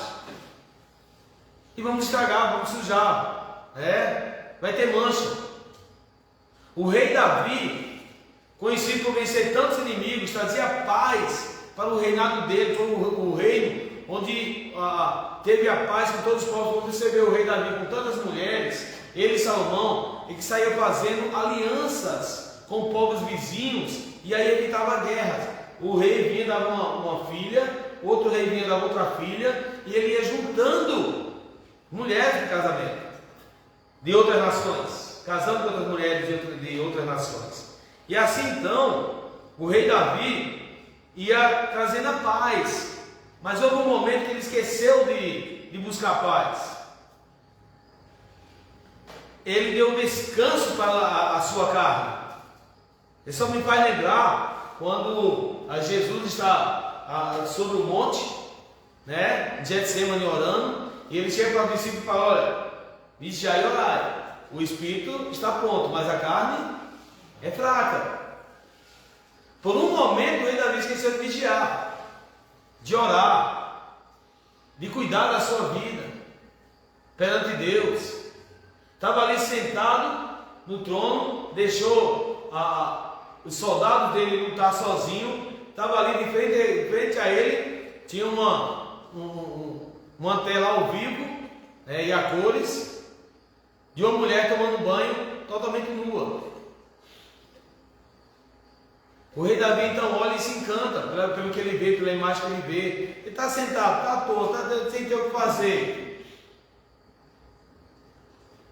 e vamos estragar, vamos sujar. Vai ter mancha. O rei Davi, conhecido por vencer tantos inimigos, trazia paz para o reinado dele. Foi o reino onde teve a paz com todos os povos. Quando você vê o rei Davi com tantas mulheres, ele e Salomão, e que saía fazendo alianças com povos vizinhos, e aí evitava guerras. O rei vinha dava uma filha, outro rei vinha dava outra filha, e ele ia juntando mulheres de casamento de outras nações, casando com outras mulheres de outras nações. E assim então, o rei Davi ia trazendo a paz, mas houve um momento que ele esqueceu de buscar paz. Ele deu descanso para a sua carne. Isso só me faz lembrar quando Jesus está sobre o monte, em Getsemane orando, e ele chega para o discípulo e fala: olha, vigiai e orai. O espírito está pronto, mas a carne é fraca. Por um momento o rei Davi esqueceu de vigiar, de orar, de cuidar da sua vida perante Deus. Estava ali sentado no trono, deixou os soldados dele lutar sozinho. Estava ali de frente a ele, tinha uma tela ao vivo, e a cores, de uma mulher tomando banho totalmente nua. O rei Davi então olha e se encanta pelo que ele vê, pela imagem que ele vê. Ele está sentado, está à toa, está sem ter o que fazer.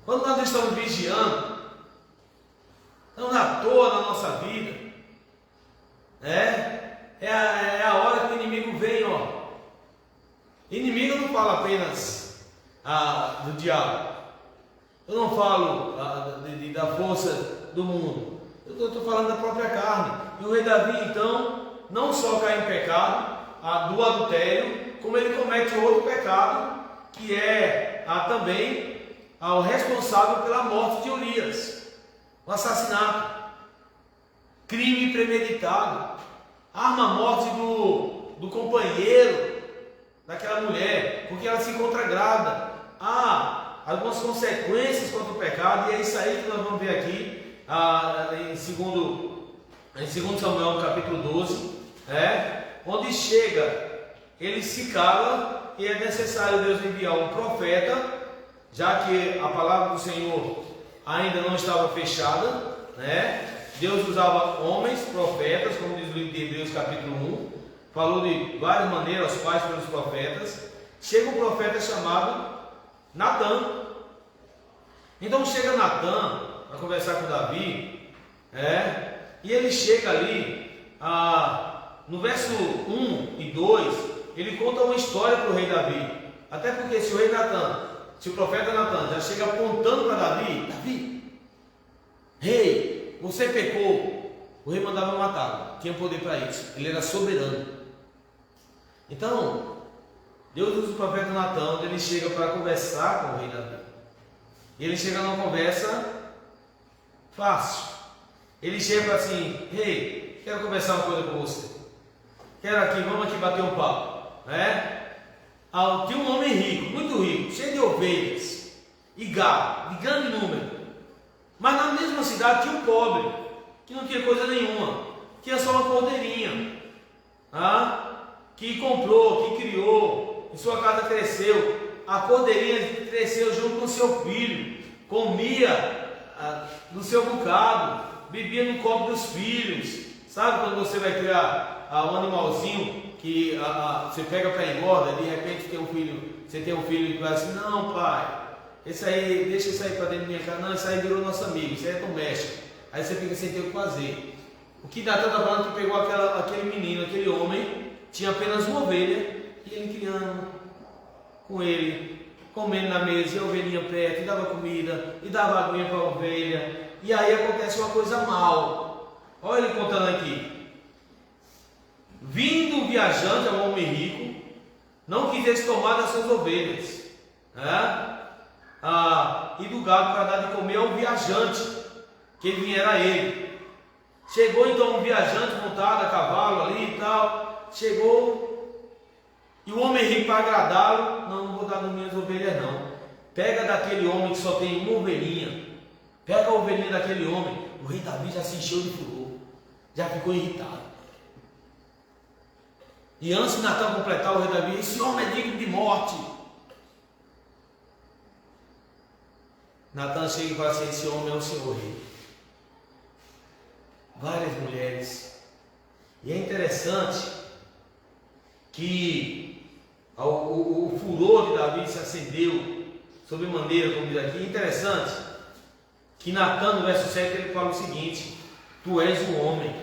Quando nós estamos vigiando, estamos à toa na nossa vida, é a hora que o inimigo vem, Inimigo não fala apenas do diabo. Eu não falo da força do mundo. Eu estou falando da própria carne. E o rei Davi, então, não só cai em pecado do adultério, como ele comete outro pecado, que é também o responsável pela morte de Urias, o assassinato, crime premeditado, arma a morte do companheiro daquela mulher, porque ela se encontra grávida. Há algumas consequências contra o pecado, e é isso aí que nós vamos ver aqui em 2 Samuel, capítulo 12, onde chega, ele se cala, e é necessário Deus enviar um profeta, já que a palavra do Senhor ainda não estava fechada, Deus usava homens, profetas, como diz o livro de Hebreus, capítulo 1, falou de várias maneiras aos pais pelos profetas. Chega um profeta chamado Natã. Então chega Natã para conversar com Davi, e ele chega ali, no verso 1 e 2, ele conta uma história para o rei Davi. Até porque se o profeta Natan já chega apontando para Davi, Davi, rei, você pecou, o rei mandava matá-lo, tinha poder para isso, ele era soberano. Então, Deus usa o profeta Natan, ele chega para conversar com o rei Davi. E ele chega numa conversa fácil. Ele chega assim, rei, quero conversar uma coisa com você. Vamos aqui bater um papo. Tinha um homem rico, muito rico, cheio de ovelhas e gado, de grande número. Mas na mesma cidade tinha um pobre, que não tinha coisa nenhuma, tinha só uma cordeirinha, que comprou, que criou, e sua casa cresceu. A cordeirinha cresceu junto com seu filho, comia do seu bocado, bebia no copo dos filhos. Sabe quando você vai criar um animalzinho que você pega para engorda, de repente você tem um filho que vai assim, não pai, deixa isso aí para dentro da minha casa, não, isso aí virou nosso amigo, isso aí é doméstico. Aí você fica sem ter o que fazer. O que Natan está falando que pegou aquele menino, aquele homem, tinha apenas uma ovelha, e ele criando com ele, comendo na mesa, e a ovelhinha perto, e dava comida, e dava aguinha para a ovelha, e aí acontece uma coisa mal. Olha ele contando aqui. Vindo um viajante, um homem rico, não quisesse tomar das suas ovelhas, e do gado para dar de comer ao viajante, que viera a ele. Chegou então um viajante montado a cavalo ali e tal, chegou, e o homem rico para agradá-lo, não vou dar nas minhas ovelhas não. Pega daquele homem que só tem uma ovelhinha, pega a ovelhinha daquele homem. O rei Davi já se encheu de furor, já ficou irritado. E antes de Natan completar, o rei Davi, esse homem é digno de morte. Natan chega e fala assim, esse homem é o Senhor rei. Várias mulheres. E é interessante que o furor de Davi se acendeu sobre maneira, como diz aqui. É interessante que Natan, no verso 7, ele fala o seguinte: tu és um homem,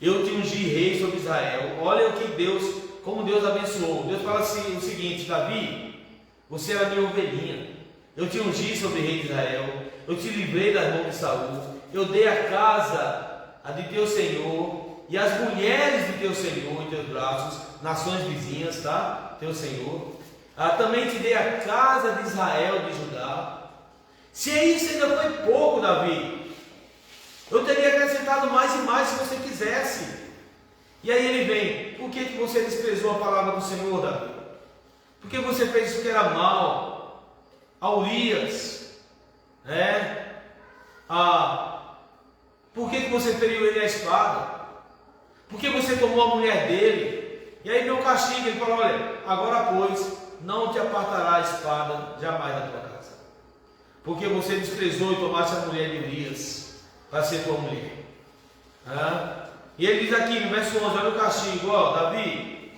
eu te ungi rei sobre Israel. Olha o que como Deus abençoou. Deus fala assim, o seguinte: Davi, você era minha ovelhinha, eu te ungi sobre rei de Israel, eu te livrei das mãos de Saul, eu dei a casa de teu Senhor e as mulheres de teu Senhor em teus braços, nações vizinhas, tá? Teu Senhor. Também te dei a casa de Israel, de Judá. Se isso ainda foi pouco, Davi, eu teria acrescentado mais e mais se você quisesse. E aí ele vem: por que você desprezou a palavra do Senhor, Davi? Por que você fez isso que era mal? A Urias, por que você feriu ele a espada? Por que você tomou a mulher dele? E aí vem o castigo, ele fala: olha, agora pois, não te apartará a espada jamais da tua casa, porque você desprezou e tomaste a mulher de Urias para ser tua mulher. E ele diz aqui no verso 11, olha o castigo, Davi,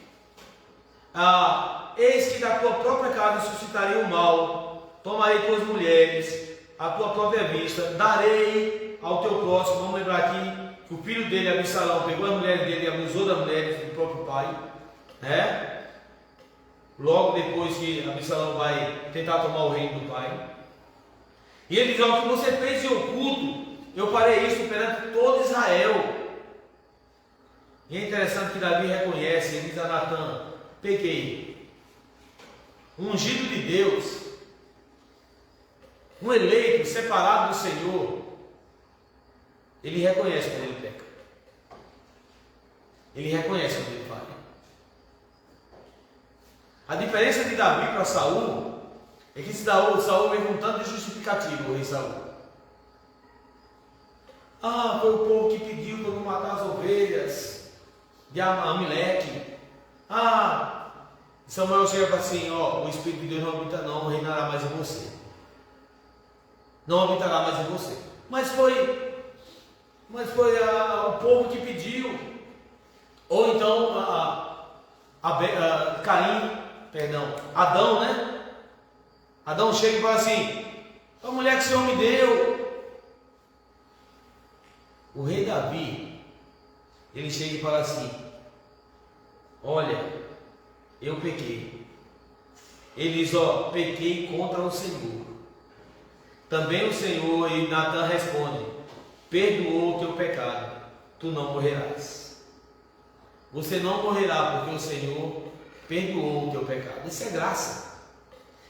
eis que da tua própria casa suscitarei o mal, tomarei tuas mulheres à tua própria vista, darei ao teu próximo. Vamos lembrar aqui que o filho dele, Absalão, pegou a mulher dele e abusou das mulheres do próprio pai, logo depois que Absalão vai tentar tomar o reino do pai. E ele diz: o que você fez em oculto, eu farei isso perante todo Israel. E é interessante que Davi reconhece, ele diz a Natan: pequei. Um ungido de Deus, um eleito, separado do Senhor, ele reconhece quando ele peca. Ele reconhece quando ele falha. A diferença de Davi para Saul é que Saul vem com tanto de justificativo, o rei Saul. Foi o povo que pediu para eu não matar as ovelhas de Amaleque. Samuel chega e fala assim: o Espírito de Deus não reinará mais em você. Não habitará mais em você. Mas foi o povo que pediu. Ou então Adão, Adão chega e fala assim: a mulher que o Senhor me deu, o rei Davi, ele chega e fala assim: olha, eu pequei. Ele diz: ó, pequei contra o Senhor. Também o Senhor, e Natan responde: perdoou o teu pecado, tu não morrerás. Você não morrerá porque o Senhor perdoou o teu pecado. Isso é graça.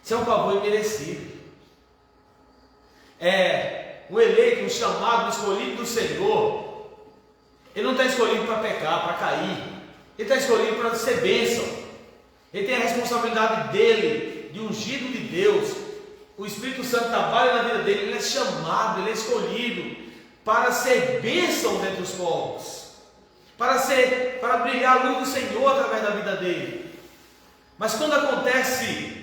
Isso é um favor imerecido. É o eleito, o chamado, o escolhido do Senhor. Ele não está escolhido para pecar, para cair. Ele está escolhido para ser bênção. Ele tem a responsabilidade dele, de ungido de Deus. O Espírito Santo trabalha na vida dele. Ele é chamado, ele é escolhido para ser bênção dentre os povos, para brilhar a luz do Senhor através da vida dele. Mas quando acontece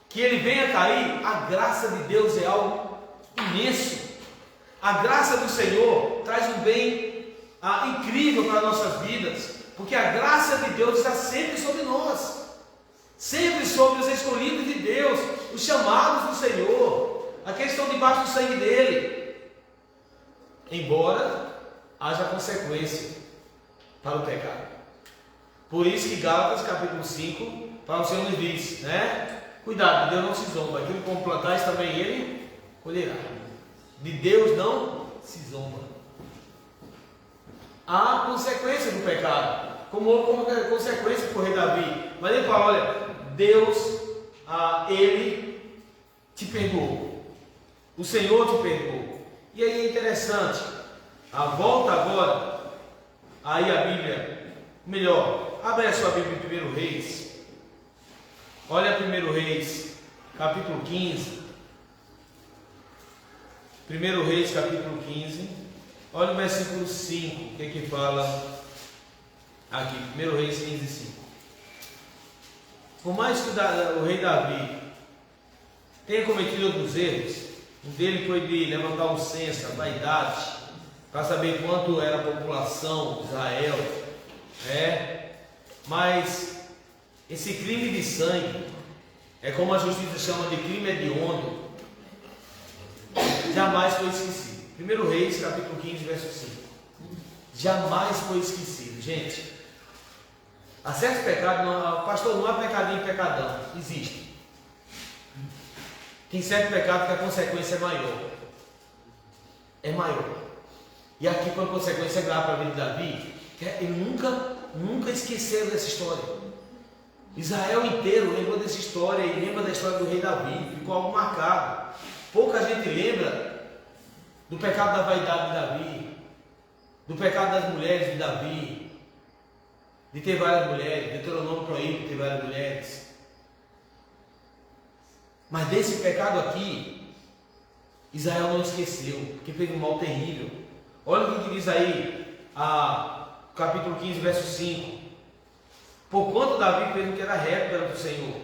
que ele venha cair, a graça de Deus é algo imenso. A graça do Senhor traz um bem incrível para as nossas vidas, porque a graça de Deus está sempre sobre nós, sempre sobre os escolhidos de Deus, os chamados do Senhor, aqueles que estão debaixo do sangue dele, embora haja consequência para o pecado. Por isso que Gálatas capítulo 5, para o Senhor nos diz, né? Cuidado, de Deus não se zomba, aquilo que como plantares também ele colherá. De Deus não se zomba. Há consequência do pecado, como houve consequência para o rei Davi. Mas ele fala: olha, Deus, ele te perdoou, o Senhor te perdoou. E aí é interessante, a volta agora, aí a Bíblia, melhor, abre a sua Bíblia em 1 Reis, olha 1 Reis, capítulo 15, 1 Reis, capítulo 15, olha o versículo 5, o que que fala aqui, 1 Reis 15, 5. Por mais que o rei Davi tenha cometido outros erros, um deles foi de levantar um censo, a vaidade, para saber quanto era a população de Israel, mas esse crime de sangue, é como a justiça chama de crime hediondo, jamais foi esquecido. 1 Reis, capítulo 15, verso 5. Jamais foi esquecido, gente. Há certos pecados, pastor, não há pecadinho e pecadão, existe. Tem certo pecado que a consequência é maior. É maior. E aqui, com a consequência grave para a vida de Davi, ele nunca esqueceu dessa história. Israel inteiro lembrou dessa história e lembra da história do rei Davi. Ficou algo marcado. Pouca gente lembra do pecado da vaidade de Davi, do pecado das mulheres de Davi, de ter várias mulheres. Deuteronômio proíbe ter várias mulheres. Mas desse pecado aqui, Israel não esqueceu, porque fez um mal terrível. Olha o que diz aí, capítulo 15, verso 5. Porquanto Davi fez o que era reto perante o Senhor,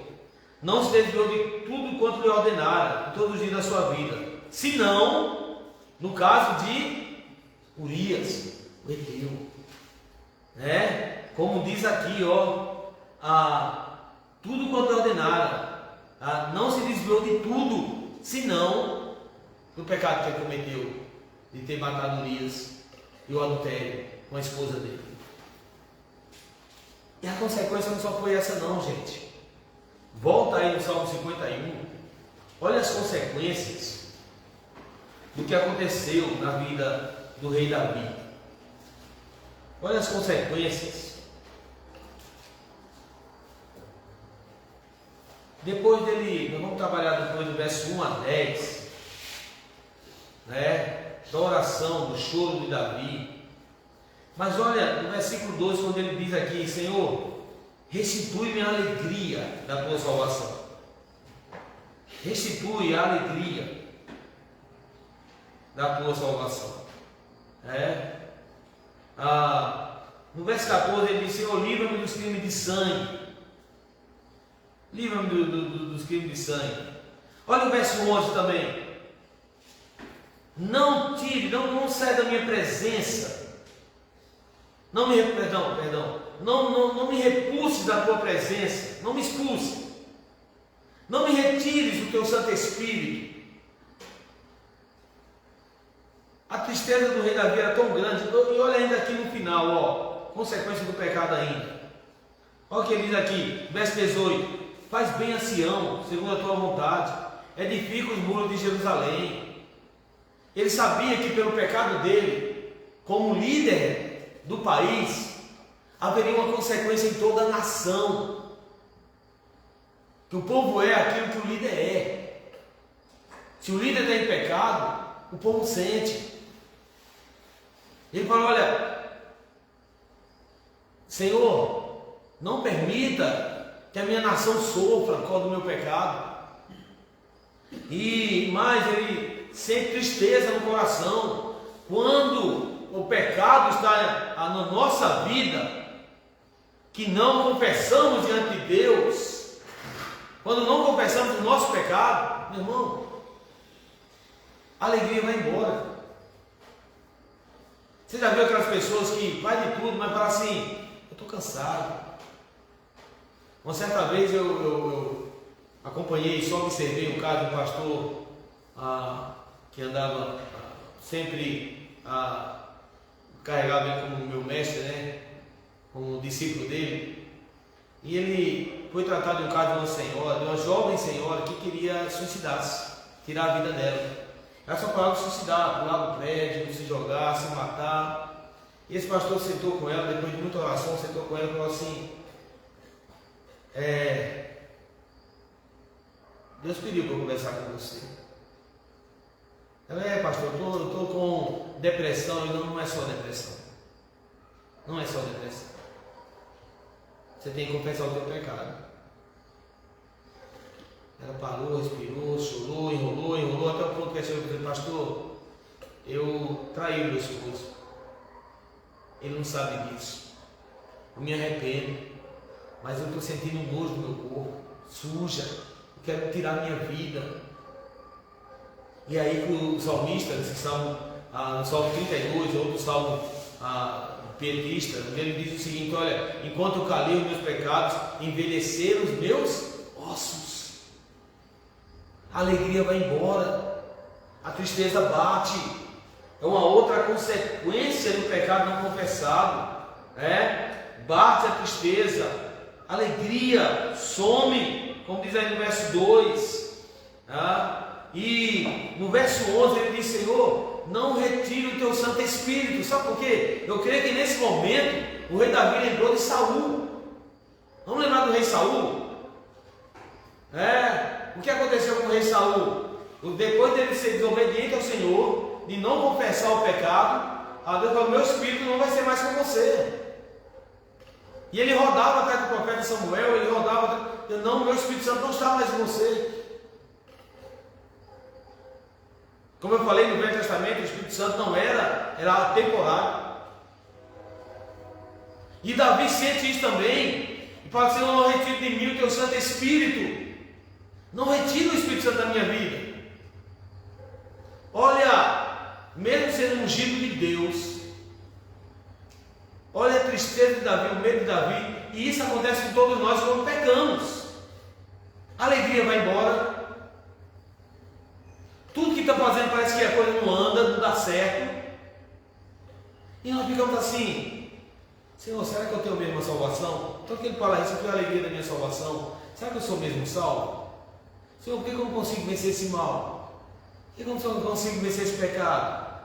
não se desviou de tudo quanto lhe ordenara, todos os dias da sua vida, senão, no caso de Urias, o Eteu, como diz aqui, tudo quanto lhe ordenara, não se desviou de tudo, senão do pecado que ele cometeu, de ter matado Urias e o adultério com a esposa dele. E a consequência não só foi essa não, gente. Volta aí no Salmo 51, olha as consequências do que aconteceu na vida do rei Davi. Olha as consequências. Depois dele, nós vamos trabalhar depois do verso 1 a 10, da oração, do choro de Davi. Mas olha, no versículo 12, quando ele diz aqui: Senhor, restitui-me a alegria da tua salvação. Restitui a alegria da tua salvação. No verso 14 ele diz: Senhor, livra-me dos crimes de sangue. Livra-me dos crimes de sangue. Olha o verso 11 também. Não tire, não saia da minha presença. Não me repulses da tua presença. Não me expulse. Não me retires do teu Santo Espírito. A tristeza tristeza do rei Davi era tão grande. E olha ainda aqui no final, ó, consequência do pecado ainda. Olha o que ele diz aqui, verso 18: faz bem a Sião, segundo a tua vontade, edifica os muros de Jerusalém. Ele sabia que pelo pecado dele, como líder do país, haveria uma consequência em toda a nação. Que o povo é aquilo que o líder é. Se o líder está em pecado, o povo sente. Ele fala: olha, Senhor, não permita que a minha nação sofra por causa do meu pecado. E mais, ele sente tristeza no coração quando o pecado está na nossa vida, que não confessamos diante de Deus. Quando não confessamos o nosso pecado, meu irmão, a alegria vai embora. Você já viu aquelas pessoas que vai de tudo, mas fala assim: eu estou cansado. Uma certa vez eu acompanhei, só observei um caso de um pastor que andava sempre carregava ele como meu mestre, né? Como discípulo dele. E ele foi tratar de um caso de uma senhora, de uma jovem senhora que queria suicidar-se, tirar a vida dela. Ela só falava de suicidar, pular do prédio, se jogar, se matar. E esse pastor sentou com ela, depois de muita oração, sentou com ela e falou assim: Deus pediu para eu conversar com você. Ela: pastor, eu estou com depressão. E não é só depressão. Não é só depressão. Você tem que confessar o teu pecado. Ela parou, respirou, chorou, enrolou, até o ponto que ela chegou e disse: pastor, eu traí o meu esposo. Ele não sabe disso. Eu me arrependo, mas eu estou sentindo um nojo no meu corpo, suja. Eu quero tirar minha vida. E aí o salmista, nesse salmo, no salmo 32, outro salmo pietista, ele diz o seguinte: olha, enquanto eu calei os meus pecados, envelheceram os meus ossos. A alegria vai embora, a tristeza bate. É uma outra consequência do pecado não confessado, bate a tristeza, a alegria some, como diz aí no verso 2, e no verso 11 ele diz: Senhor, não retire o teu Santo Espírito. Sabe por quê? Eu creio que nesse momento o rei Davi lembrou de Saul. Vamos lembrar do rei Saul? O que aconteceu com o rei Saul? Depois dele ser desobediente ao Senhor, de não confessar o pecado, a Deus falou: meu espírito não vai ser mais com você. E ele rodava atrás do profeta Samuel, ele rodava, não, meu Espírito Santo não está mais em você. Como eu falei, no Velho Testamento, o Espírito Santo não era temporário. E Davi sente isso também, e fala: Senhor, não retire de mim o teu Santo Espírito. Não retire o Espírito Santo da minha vida. Olha, mesmo sendo ungido de Deus, olha a tristeza de Davi, o medo de Davi, e isso acontece com todos nós quando pecamos. A alegria vai embora. Tudo que está fazendo parece que a coisa não anda, não dá certo. E nós ficamos assim: Senhor, será que eu tenho mesmo a salvação? Então que ele fala isso, eu tenho a alegria da minha salvação. Será que eu sou mesmo salvo? Senhor, por que eu não consigo vencer esse mal? Por que eu não consigo vencer esse pecado?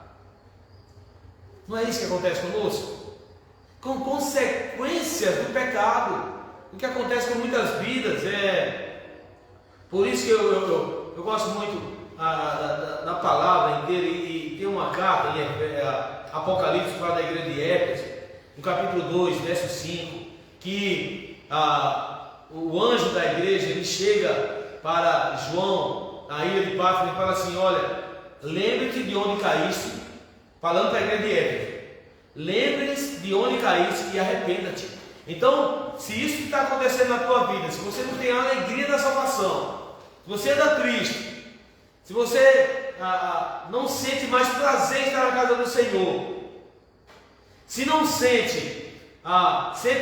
Não é isso que acontece conosco? Com consequências do pecado. O que acontece com muitas vidas por isso que eu gosto muito da palavra inteira, e tem uma carta em Apocalipse para a igreja de Éfeso, no capítulo 2, verso 5, que o anjo da igreja ele chega para João na ilha de Patmos e fala assim: olha, lembre-te de onde caíste, falando para a igreja de Éfeso, lembre-se de onde caíste e arrependa-te. Então, se isso está acontecendo na tua vida, se você não tem a alegria da salvação, se você está triste, se você não sente mais prazer em estar na casa do Senhor, se não sente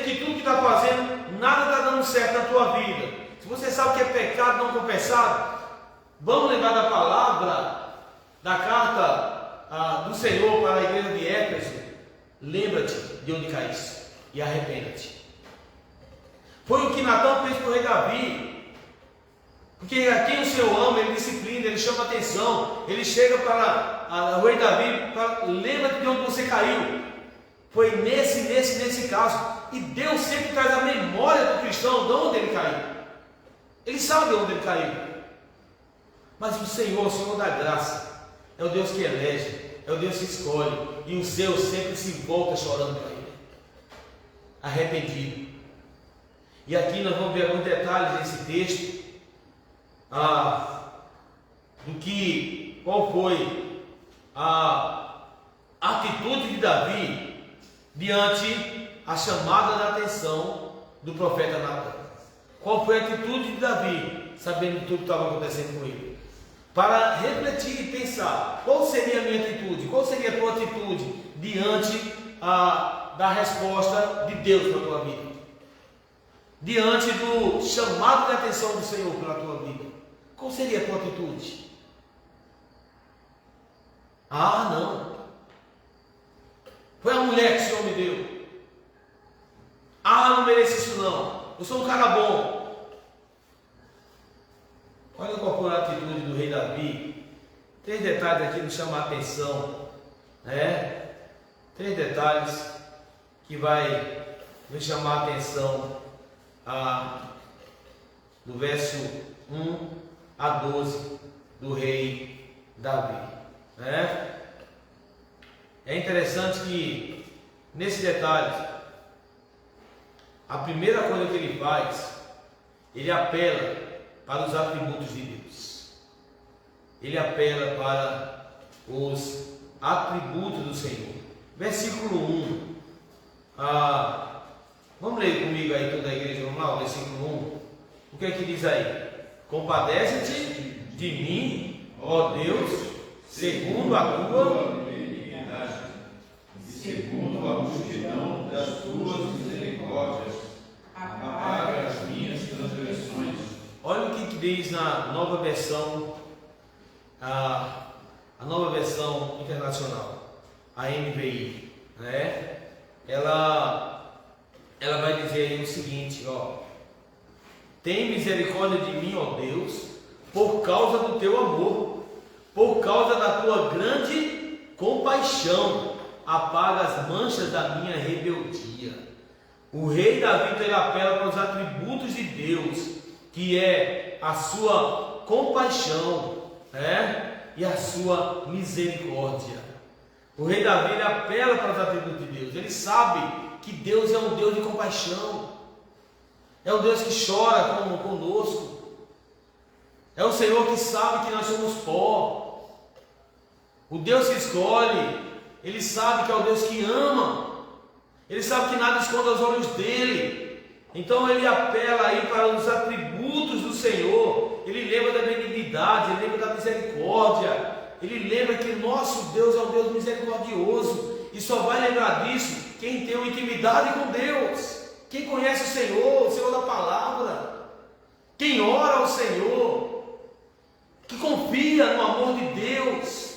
que tudo que está fazendo, nada está dando certo na tua vida, se você sabe que é pecado não confessado, vamos lembrar da palavra da carta do Senhor para a igreja de Éfeso: lembra-te de onde caíste e arrependa-te. Foi o que Natã fez para o rei Davi. Porque a quem o Senhor ama, ele disciplina, ele chama atenção, ele chega para o rei Davi, lembra-te de onde você caiu. Foi nesse caso. E Deus sempre traz a memória do cristão de onde ele caiu. Ele sabe onde ele caiu. Mas o Senhor da graça, é o Deus que elege, é o Deus que escolhe, e o seu sempre se volta chorando para ele, arrependido. E aqui nós vamos ver alguns detalhes desse texto, qual foi a atitude de Davi diante a chamada da atenção do profeta Natã. Qual foi a atitude de Davi, sabendo tudo que estava acontecendo com ele? Para refletir e pensar, qual seria a minha atitude, qual seria a tua atitude diante da resposta de Deus para a tua vida, diante do chamado de atenção do Senhor pela tua vida. Qual seria a tua atitude? Não, foi a mulher que o Senhor me deu. Não mereço isso não, eu sou um cara bom. Olha qual foi a atitude do rei Davi. 3 detalhes aqui nos chamam a atenção, né? 3 detalhes que vai nos chamar a atenção do verso 1 a 12 do rei Davi, né? É interessante que nesse detalhe, a primeira coisa que ele faz, ele apela para os atributos de Deus. Ele apela para os atributos do Senhor. Versículo 1. Vamos ler comigo aí toda a igreja, vamos lá, o versículo 1. O que é que diz aí? Compadece-te de mim, ó Deus, segundo a tua benignidade, e segundo a multidão das tuas misericórdias, apaga as minhas transgressões. Olha o que diz na nova versão, a nova versão internacional, a NVI, né? Ela vai dizer aí o seguinte, tem misericórdia de mim, ó Deus, por causa do teu amor, por causa da tua grande compaixão, apaga as manchas da minha rebeldia. O rei Davi, ele apela para os atributos de Deus, que é a sua compaixão, né? E a sua misericórdia. O rei Davi, ele apela para os atributos de Deus. Ele sabe que Deus é um Deus de compaixão, é um Deus que chora conosco, é o Senhor que sabe que nós somos pó, o Deus que escolhe. Ele sabe que é o Deus que ama, ele sabe que nada esconde aos olhos dele. Então ele apela aí para os atributos do Senhor. Ele lembra da benignidade, ele lembra da misericórdia, ele lembra que o nosso Deus é um Deus misericordioso, e só vai lembrar disso quem tem uma intimidade com Deus, quem conhece o Senhor da palavra, quem ora ao Senhor, que confia no amor de Deus,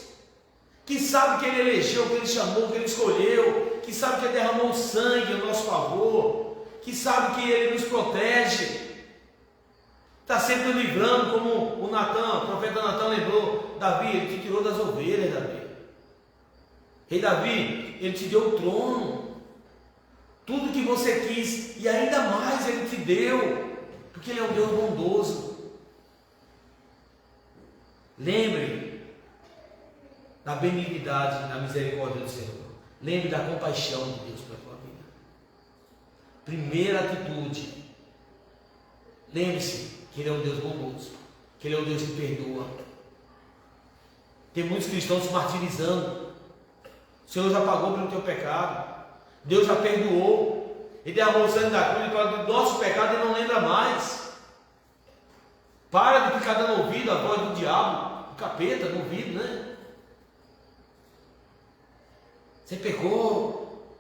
que sabe que Ele elegeu, que Ele chamou, que Ele escolheu, que sabe que Ele derramou sangue a nosso favor, que sabe que Ele nos protege, está sempre livrando, como o profeta Natã lembrou. Davi, Ele te tirou das ovelhas, Davi. Rei Davi, Ele te deu o trono, tudo que você quis e ainda mais Ele te deu, porque Ele é um Deus bondoso. Lembre da benignidade, da misericórdia do Senhor. Lembre da compaixão de Deus para a tua vida. Primeira atitude, lembre-se que Ele é um Deus bondoso, que Ele é um Deus que perdoa. Tem muitos cristãos se martirizando. O Senhor já pagou pelo teu pecado, Deus já perdoou, Ele derramou o sangue da cruz, e para o nosso pecado Ele não lembra mais. Para de ficar dando ouvido à voz do diabo, do capeta, no ouvido, né? Você pecou.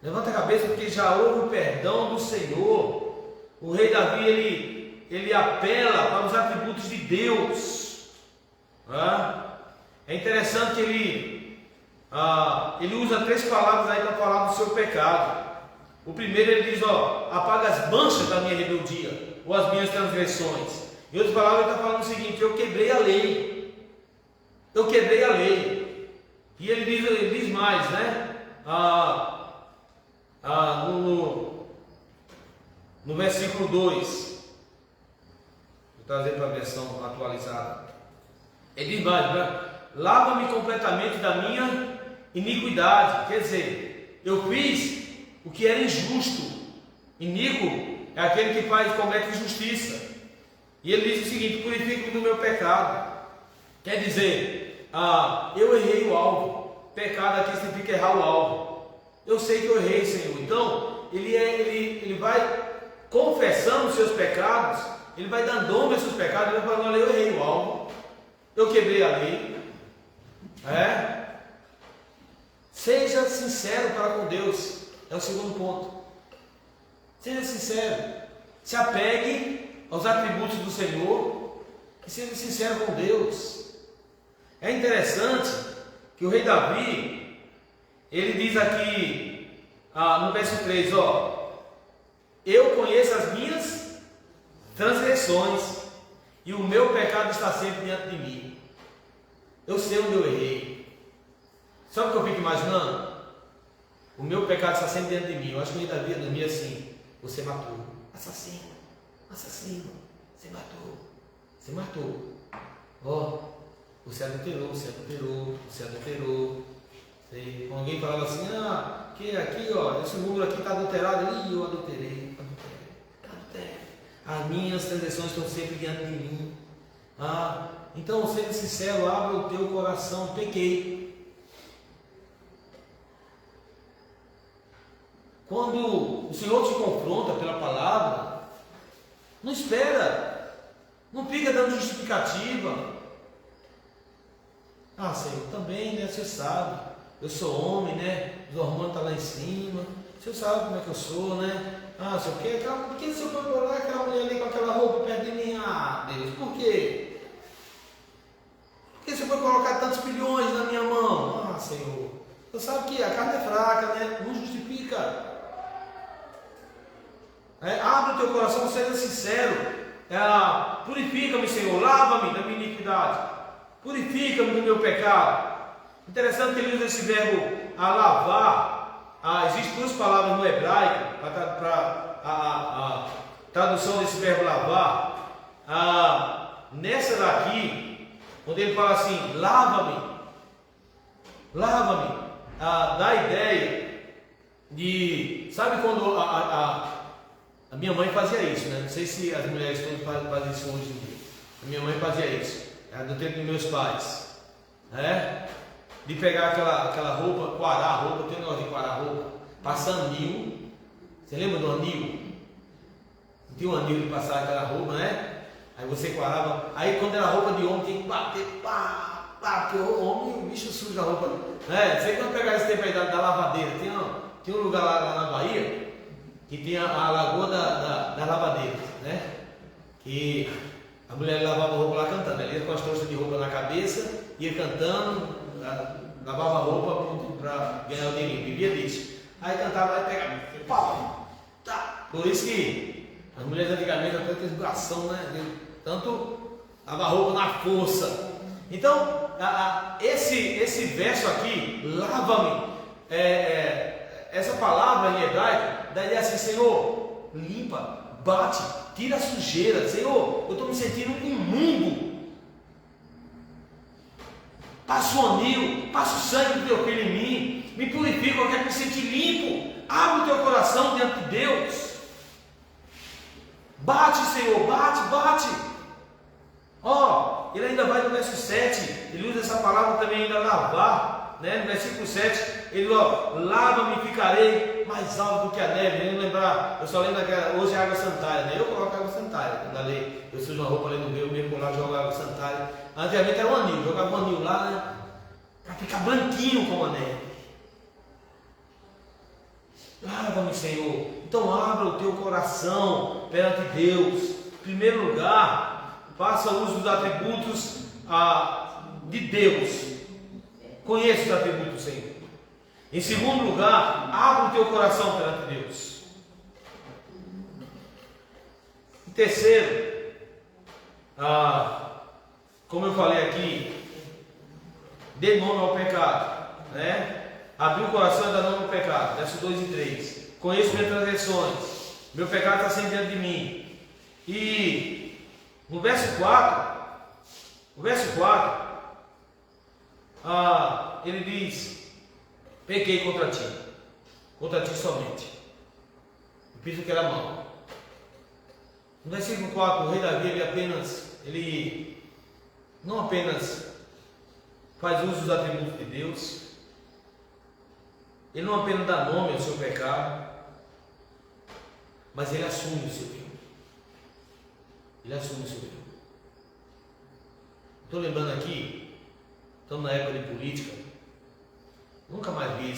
Levanta a cabeça, porque já houve o perdão do Senhor. O rei Davi, ele apela para os atributos de Deus. É interessante que ele usa 3 palavras aí para falar do seu pecado. O primeiro ele diz, apaga as manchas da minha rebeldia, ou as minhas transgressões. Em outras palavras ele está falando o seguinte: eu quebrei a lei. Eu quebrei a lei. E ele diz mais, né? No versículo 2, vou trazer para a versão atualizada. Ele diz mais, né? Lava-me completamente da minha iniquidade. Quer dizer, eu fiz o que era injusto. Iníquo é aquele que comete injustiça. E ele diz o seguinte: purifica-me do meu pecado. Quer dizer, eu errei o alvo. Pecado aqui significa errar o alvo. Eu sei que eu errei, Senhor. Então, ele vai confessando os seus pecados, ele vai dando nome aos seus pecados, ele vai falando: olha, eu errei o alvo, eu quebrei a lei. Seja sincero para com Deus. É o segundo ponto. Seja sincero. Se apegue aos atributos do Senhor e seja sincero com Deus. É interessante que o rei Davi, ele diz aqui no verso 3, eu conheço as minhas transgressões e o meu pecado está sempre diante de mim. Eu sei onde eu errei. Sabe o que eu fico imaginando? O meu pecado está sempre dentro de mim. Eu acho que o rei Davi ia dormir assim: você matou, assassino, você matou. Você adulterou. Quando alguém falava assim: aqui, esse número aqui está adulterado, eu adulterei. As minhas transgressões estão sempre diante de mim. Então, seja sincero, abra o teu coração. Pequei. Quando o Senhor te confronta pela palavra, não espera, não fica dando justificativa. Senhor, também, né? Você sabe, eu sou homem, né? Os hormônios estão lá em cima. O Senhor sabe como é que eu sou, né? Senhor, por que o Senhor foi colocar aquela mulher ali com aquela roupa perto de mim? Deus, por quê? Por que o Senhor foi colocar tantos bilhões na minha mão? Senhor, você sabe que a carne é fraca, né? Não justifica. Abre o teu coração, seja sincero. Purifica-me, Senhor, lava-me da minha iniquidade, purifica-me do meu pecado. Interessante que ele usa esse verbo lavar. Existem 2 palavras no hebraico para a tradução desse verbo lavar. Nessa daqui, quando ele fala assim, lava-me, dá a ideia de, sabe quando a minha mãe fazia isso, né? Não sei se as mulheres todas fazem isso hoje em dia. A minha mãe fazia isso, era do tempo dos meus pais, de pegar aquela roupa, quarar a roupa. Tem um negócio de quarar a roupa, passar anil. Você lembra do anil? Tinha um anil de passar aquela roupa, né? Aí você quarava. Aí quando era roupa de homem, tem que bater, porque o homem, o bicho suja a roupa. Sei quando pegar esse tempo aí da lavadeira, tem um lugar lá na Bahia que tinha a lagoa da lavadeira, né? Que a mulher lavava a roupa lá cantando. Ela ia com as trouxas de roupa na cabeça, ia cantando, lavava a roupa para ganhar o dinheiro, vivia disso. Aí cantava lá e pegava, Por isso que as mulheres antigamente tinham tanta educação, né? Tanto lavar a roupa na força. Então, esse verso aqui, lava-me, essa palavra em hebraico, daí é assim: Senhor, limpa, bate, tira a sujeira. Senhor, eu estou me sentindo imundo. Passa o anil, passa o sangue do teu filho em mim, me purifica, eu quero me sentir limpo. Abre o teu coração diante de Deus. Bate, Senhor, bate. Ele ainda vai no verso 7, ele usa essa palavra também, ainda lavar, né? No versículo 7, ele lava-me e ficarei mais alto do que a neve. Eu só lembro daquela, hoje é água sanitária, né? Eu coloco água sanitária, quando eu sujo uma roupa ali no rio, eu mesmo lá jogo água sanitária. Antigamente era um anil, jogava um anil lá, né? Para ficar branquinho como a neve. Lava-me, Senhor. Então abra o teu coração perante Deus. Em primeiro lugar, faça uso dos atributos de Deus. Conheça os atributos do Senhor. Em segundo lugar, abra o teu coração perante Deus. Em terceiro, como eu falei aqui, dê nome ao pecado, né? Abrir o coração e dar nome ao pecado. Versos 2 e 3. Conheço minhas transgressões, meu pecado está sempre diante de mim. E no verso 4, ele diz: pequei contra ti somente. Eu fiz o que era mal. No versículo 4, o rei Davi, ele não apenas faz uso dos atributos de Deus, ele não apenas dá nome ao seu pecado, mas ele assume o seu erro. Estou lembrando aqui, estamos na época de política, nunca mais vi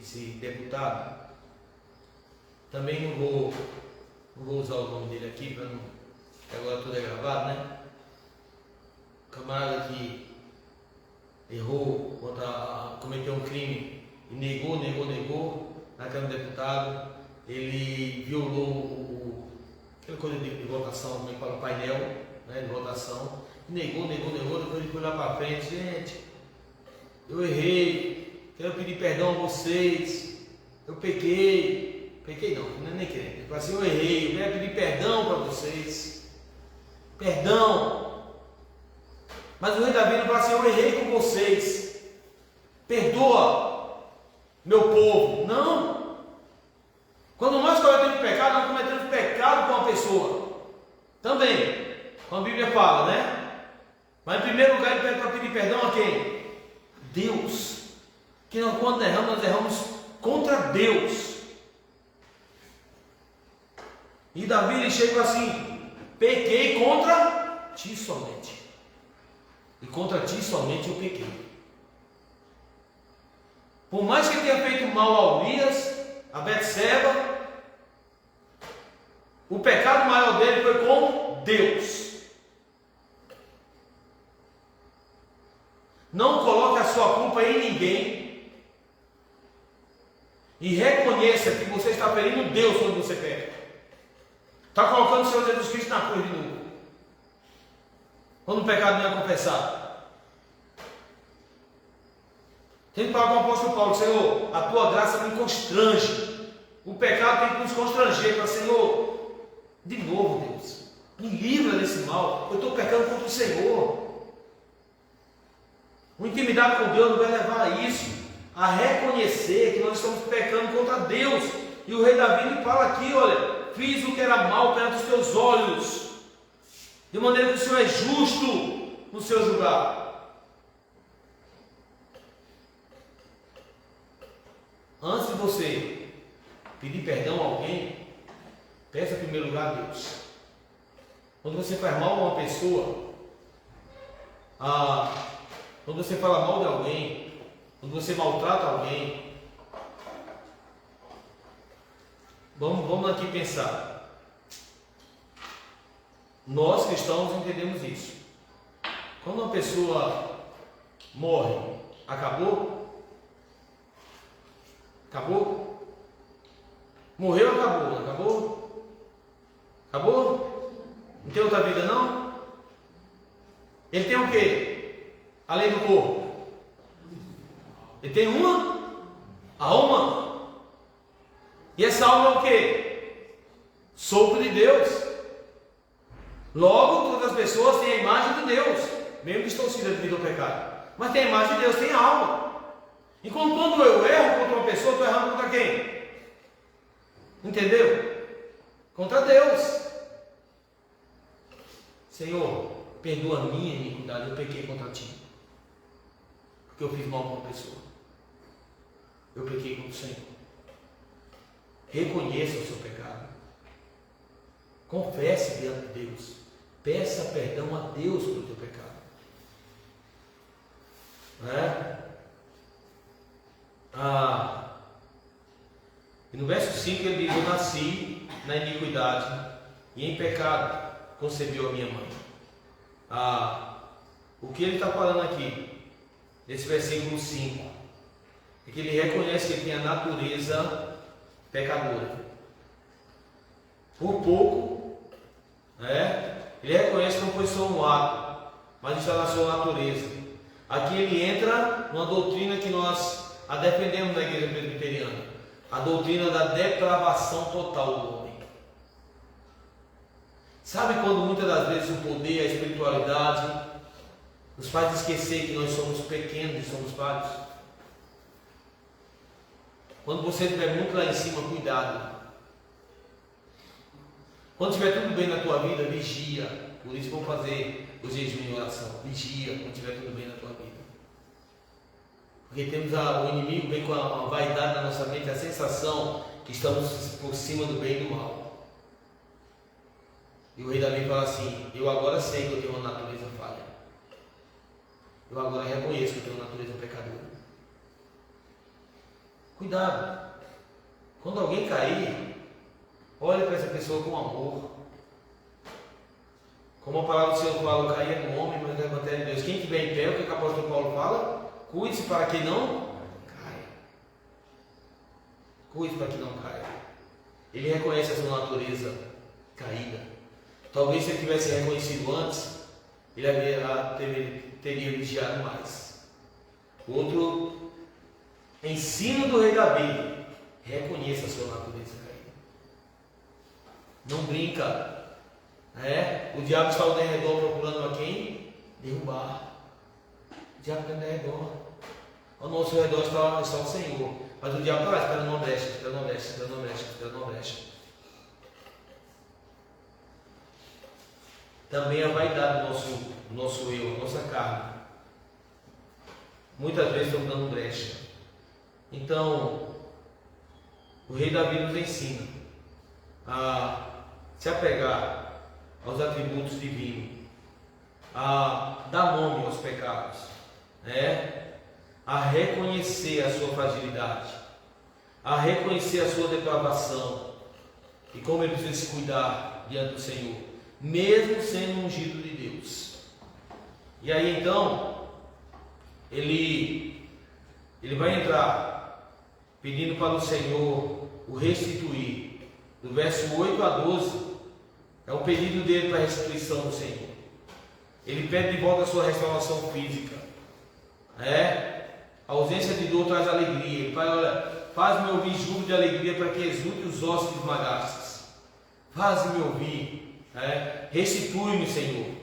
esse deputado. Também não vou usar o nome dele aqui, para não, agora tudo é gravado, né? O camarada que errou, cometeu um crime e negou na Câmara de Deputados. Ele violou aquela coisa de votação, como é que fala, o painel, né, de votação. Negou, depois ele foi lá para frente: gente, eu errei, quero pedir perdão a vocês, eu pequei não, nem querendo. Ele falou assim: eu errei, eu quero pedir perdão para vocês, perdão. Mas o rei Davi não fala assim: eu errei com vocês, perdoa meu povo. Não. Quando nós cometemos pecado, nós cometemos pecado com uma pessoa também, como a Bíblia fala, né? Mas em primeiro lugar ele pede para pedir perdão a quem? Deus. Que quando erramos, nós erramos contra Deus. E Davi, ele chega assim: pequei contra ti somente. E contra ti somente eu pequei. Por mais que ele tenha feito mal a Urias, a Betseba, o pecado maior dele foi com Deus. Não coloque a sua culpa em ninguém. E reconheça que você está ferindo Deus quando você peca. Está colocando o Senhor Jesus Cristo na cruz de novo. Quando o pecado não é confessado. Tem que falar com o apóstolo Paulo: Senhor, a tua graça me constrange. O pecado tem que nos constranger. Para Senhor, de novo, Deus, me livra desse mal. Eu estou pecando contra o Senhor. Uma intimidade com Deus não vai levar a isso, a reconhecer que nós estamos pecando contra Deus. E o rei Davi me fala aqui: olha, fiz o que era mal perante os teus olhos, de maneira que o Senhor é justo no seu julgar. Antes de você pedir perdão a alguém, peça em primeiro lugar a Deus. Quando você faz mal a uma pessoa, quando você fala mal de alguém, quando você maltrata alguém, vamos aqui pensar. Nós cristãos entendemos isso. Quando uma pessoa morre, acabou? Acabou? Morreu, acabou? Acabou? Acabou? Não tem outra vida não? Ele tem o quê? Além do corpo? Ele tem uma alma. E essa alma é o quê? Sopro de Deus. Logo, todas as pessoas têm a imagem de Deus, mesmo distorcida devido ao pecado. Mas tem a imagem de Deus, tem a alma. Enquanto quando eu erro contra uma pessoa, estou errando contra quem? Entendeu? Contra Deus. Senhor, perdoa a minha iniquidade, eu pequei contra ti. Porque eu fiz mal para uma pessoa. Eu pequei contra o Senhor. Reconheça o seu pecado. Confesse diante de Deus. Peça perdão a Deus pelo teu pecado. Né? E no verso 5 ele diz: eu nasci na iniquidade e em pecado concebeu a minha mãe. O que ele está falando aqui nesse versículo 5, é que ele reconhece que ele tem a natureza pecadora. Por pouco, ele reconhece que não foi só um ato, mas está na sua natureza. Aqui ele entra numa doutrina que nós a defendemos na igreja presbiteriana, a doutrina da depravação total do homem. Sabe quando muitas das vezes o poder, a espiritualidade nos faz esquecer que nós somos pequenos e somos falhos? Quando você estiver muito lá em cima, cuidado. Quando estiver tudo bem na tua vida, vigia. Por isso vamos fazer o jejum em oração. Vigia quando estiver tudo bem na tua vida. Porque temos o inimigo vem com a vaidade na nossa mente, a sensação que estamos por cima do bem e do mal. E o rei Davi fala assim: eu agora sei que eu tenho uma natureza falha. Eu agora reconheço que eu tenho uma natureza pecadora. Cuidado. Quando alguém cair, olhe para essa pessoa com amor. Como a palavra do Senhor fala, cair é do homem, mas é a matéria de Deus. Quem estiver em pé, o que o apóstolo Paulo fala? Cuide-se para que não caia. Cuide para que não caia. Ele reconhece a sua natureza caída. Talvez se ele tivesse reconhecido antes, ele teria vigiado mais. Outro ensino do rei Davi: reconheça a sua natureza caída. Não brinca. O diabo está ao derredor procurando a quem? Derrubar. O diabo está ao derredor. Ao nosso redor está o Senhor. Mas o diabo está lá esperando uma brecha, esperando uma brecha, esperando uma brecha, esperando uma brecha. Também a vaidade do nosso eu, a nossa carne. Muitas vezes estamos dando brecha. Então, o rei Davi nos ensina a se apegar aos atributos divinos, a dar nome aos pecados, a reconhecer a sua fragilidade, a reconhecer a sua depravação e como ele precisa se cuidar diante do Senhor, mesmo sendo ungido de Deus. E aí então ele vai entrar pedindo para o Senhor o restituir. Do verso 8 a 12 é o pedido dele para a restituição do Senhor. Ele pede de volta a sua restauração física. A ausência de dor traz alegria. Ele fala: olha, faz-me ouvir júbilo de alegria para que exulte os ossos que esmagastes. Faz-me ouvir. Restitui-me, Senhor.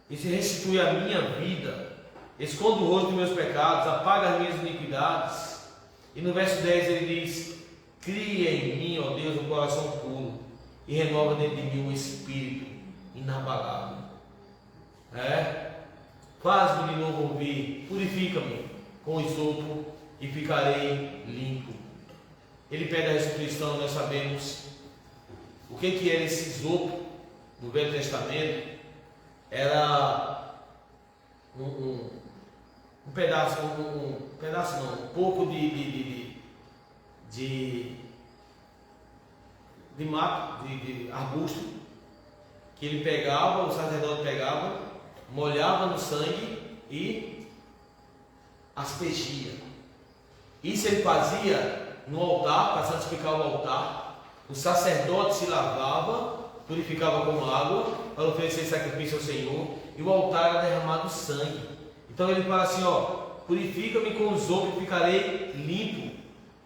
E se restitui a minha vida, esconda o rosto dos meus pecados, apaga as minhas iniquidades. E no verso 10 ele diz: cria em mim, ó Deus, um coração puro e renova dentro de mim um espírito inabalável. Faz-me de novo ouvir, purifica-me com isopo e ficarei limpo. Ele pede a restituição. Nós sabemos o que era esse isopo. No Velho Testamento era um pedaço, um pouco de mato, de arbusto, que ele pegava, o sacerdote pegava, molhava no sangue e aspergia. Isso ele fazia no altar, para santificar o altar. O sacerdote se lavava, purificava com água para oferecer sacrifício ao Senhor, e o altar era derramado sangue. Então ele fala assim: purifica-me com o isopo e ficarei limpo.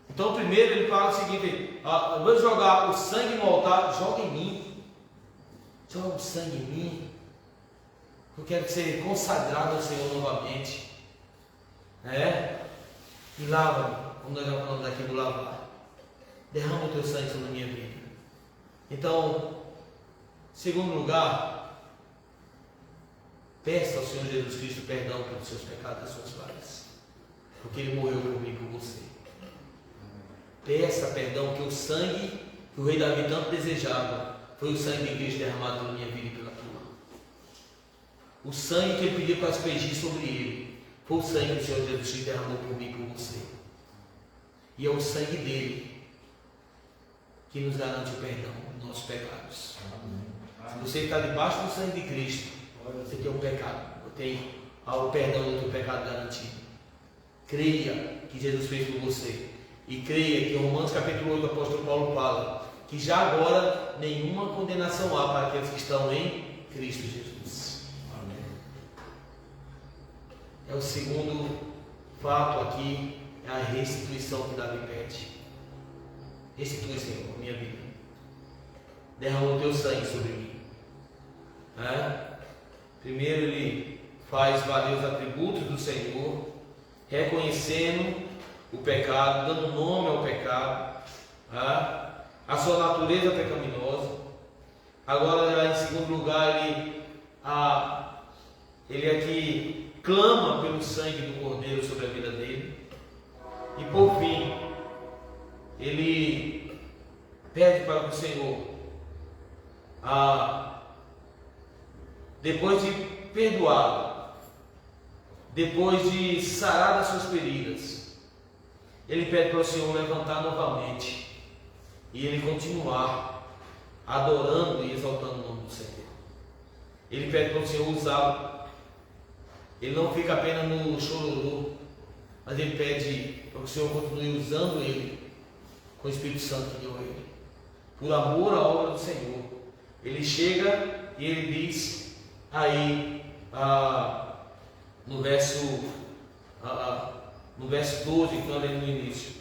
Então primeiro ele fala o seguinte: eu vou jogar o sangue no altar, joga em mim, joga o sangue em mim, eu quero ser consagrado ao Senhor novamente, e lava-me, como nós já falamos aqui do lavar, derrama o teu sangue sobre a minha vida. Então, segundo lugar, peça ao Senhor Jesus Cristo perdão pelos seus pecados e das suas falhas, porque Ele morreu por mim e por você. Peça perdão, que o sangue que o rei Davi tanto desejava foi o sangue de Cristo derramado pela minha vida e pela tua. O sangue que ele pediu para aspergir sobre ele foi o sangue que o Senhor Jesus Cristo derramou por mim e por você. E é o sangue dele que nos garante o perdão dos nossos pecados. Se você está debaixo do sangue de Cristo, você tem um pecado, tem o perdão do teu pecado garantido. Creia que Jesus fez por você. E creia que em Romanos capítulo 8, o apóstolo Paulo fala que já agora nenhuma condenação há para aqueles que estão em Cristo Jesus. Amém. É o segundo fato aqui, é a restituição que Davi pede. Restitui, Senhor, a minha vida. Derrama o teu sangue sobre mim. Primeiro ele faz valer os atributos do Senhor, reconhecendo o pecado, dando nome ao pecado, a sua natureza pecaminosa. Agora, em segundo lugar, ele aqui clama pelo sangue do Cordeiro sobre a vida dele. E por fim, ele pede para o Senhor, depois de perdoá-lo, depois de sarar das suas feridas, ele pede para o Senhor levantar novamente e ele continuar adorando e exaltando o nome do Senhor. Ele pede para o Senhor usá-lo. Ele não fica apenas no chororô, mas ele pede para que o Senhor continue usando ele com o Espírito Santo que deu a ele, por amor à obra do Senhor. Ele chega e ele diz aí no verso 12, que nós lemos no início,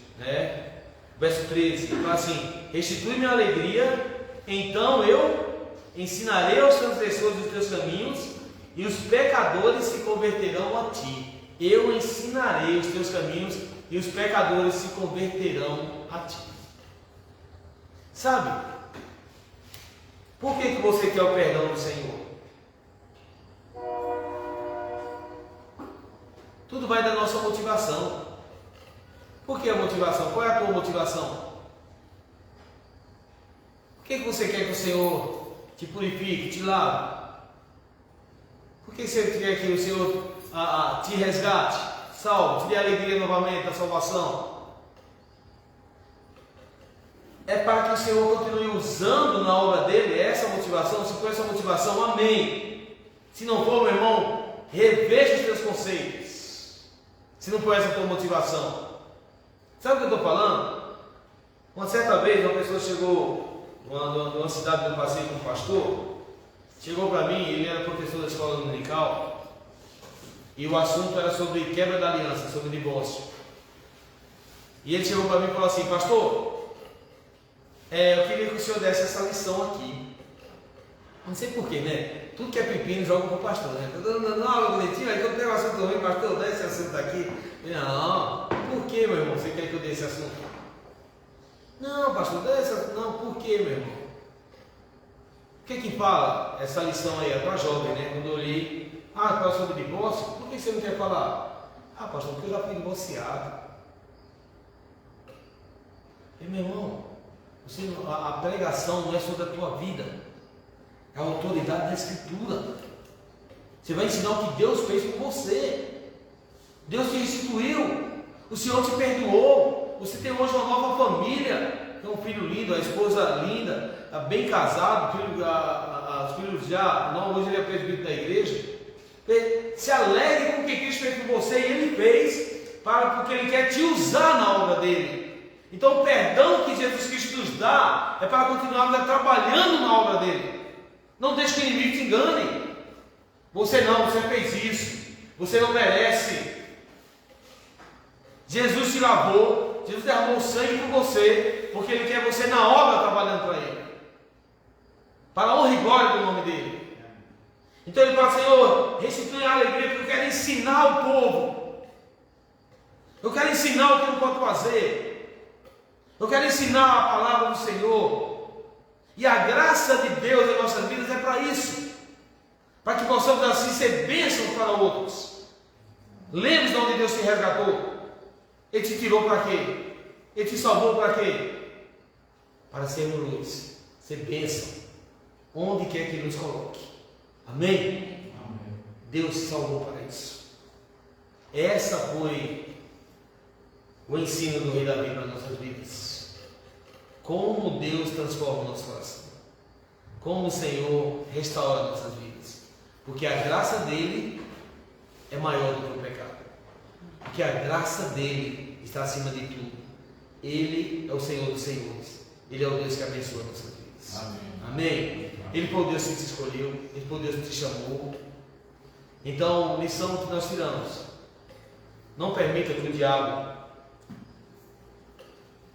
verso 13, ele fala assim: restitui-me a alegria, então eu ensinarei aos transgressores os teus caminhos, e os pecadores se converterão a ti. Eu ensinarei os teus caminhos, e os pecadores se converterão a ti. Sabe, por que você quer o perdão do Senhor? Tudo vai da nossa motivação. Por que a motivação? Qual é a tua motivação? Por que você quer que o Senhor te purifique, te lave? Por que você quer que o Senhor te resgate, salve, te dê alegria novamente da salvação? É para que o Senhor continue usando na obra dele essa motivação. Se for essa motivação, amém. Se não for, meu irmão, reveja os teus conceitos. Se não for essa a tua motivação. Sabe o que eu estou falando? Uma certa vez uma pessoa chegou numa cidade que eu passei com um pastor, chegou para mim, ele era professor da escola dominical, e o assunto era sobre quebra da aliança, sobre divórcio. E ele chegou para mim e falou assim: pastor, eu queria que o senhor desse essa lição aqui. Não sei porquê, né? Tudo que é pepino joga para o pastor, né? Estou dando uma aula bonitinha, aí quando tem um assunto ruim, pastor, dá esse assunto aqui. Não, por que, meu irmão, você quer que eu dê esse assunto? Não, pastor, dá esse assunto. Não, por que, meu irmão? O que fala essa lição aí? É para jovem, né? Quando eu li, fala sobre divórcio, por que você não quer falar? Pastor, porque eu já fui divorciado. E, meu irmão, a pregação não é sobre a tua vida, é a autoridade da Escritura. Você vai ensinar o que Deus fez por você. Deus te restituiu, o Senhor te perdoou, você tem hoje uma nova família, tem um filho lindo, a esposa linda, bem casado, os filhos já, não, hoje ele é presbítero da igreja. Se alegre com o que Cristo fez por você, e Ele fez, porque Ele quer te usar na obra dele. Então o perdão que Jesus Cristo nos dá é para continuarmos trabalhando na obra dele. Não deixe que o inimigo te engane. Você fez isso, você não merece. Jesus te lavou, Jesus derramou o sangue por você, porque Ele quer você na obra trabalhando para Ele, para a honra e glória do nome dEle. Então Ele fala: Senhor, restitui a alegria, porque eu quero ensinar o povo, eu quero ensinar o que eu não posso fazer, eu quero ensinar a palavra do Senhor, e a graça de Deus em nossas vidas é para isso, para que possamos assim ser bênçãos para outros. Lembre-se de onde Deus te resgatou. Ele te tirou para quê? Ele te salvou para quê? Para sermos luz, ser bênção, onde quer que Ele nos coloque. Amém? Amém. Deus te salvou para isso. Essa foi o ensino do Rei Davi para nossas vidas. Como Deus transforma o nosso coração. Como o Senhor restaura nossas vidas. Porque a graça dele é maior do que o pecado. que a graça dele está acima de tudo. Ele é o Senhor dos Senhores. Ele é o Deus que abençoa nossas vidas. Amém. Amém? Ele foi o Deus que te escolheu, Ele foi o Deus que te chamou. Então, lição que nós tiramos: não permita que o diabo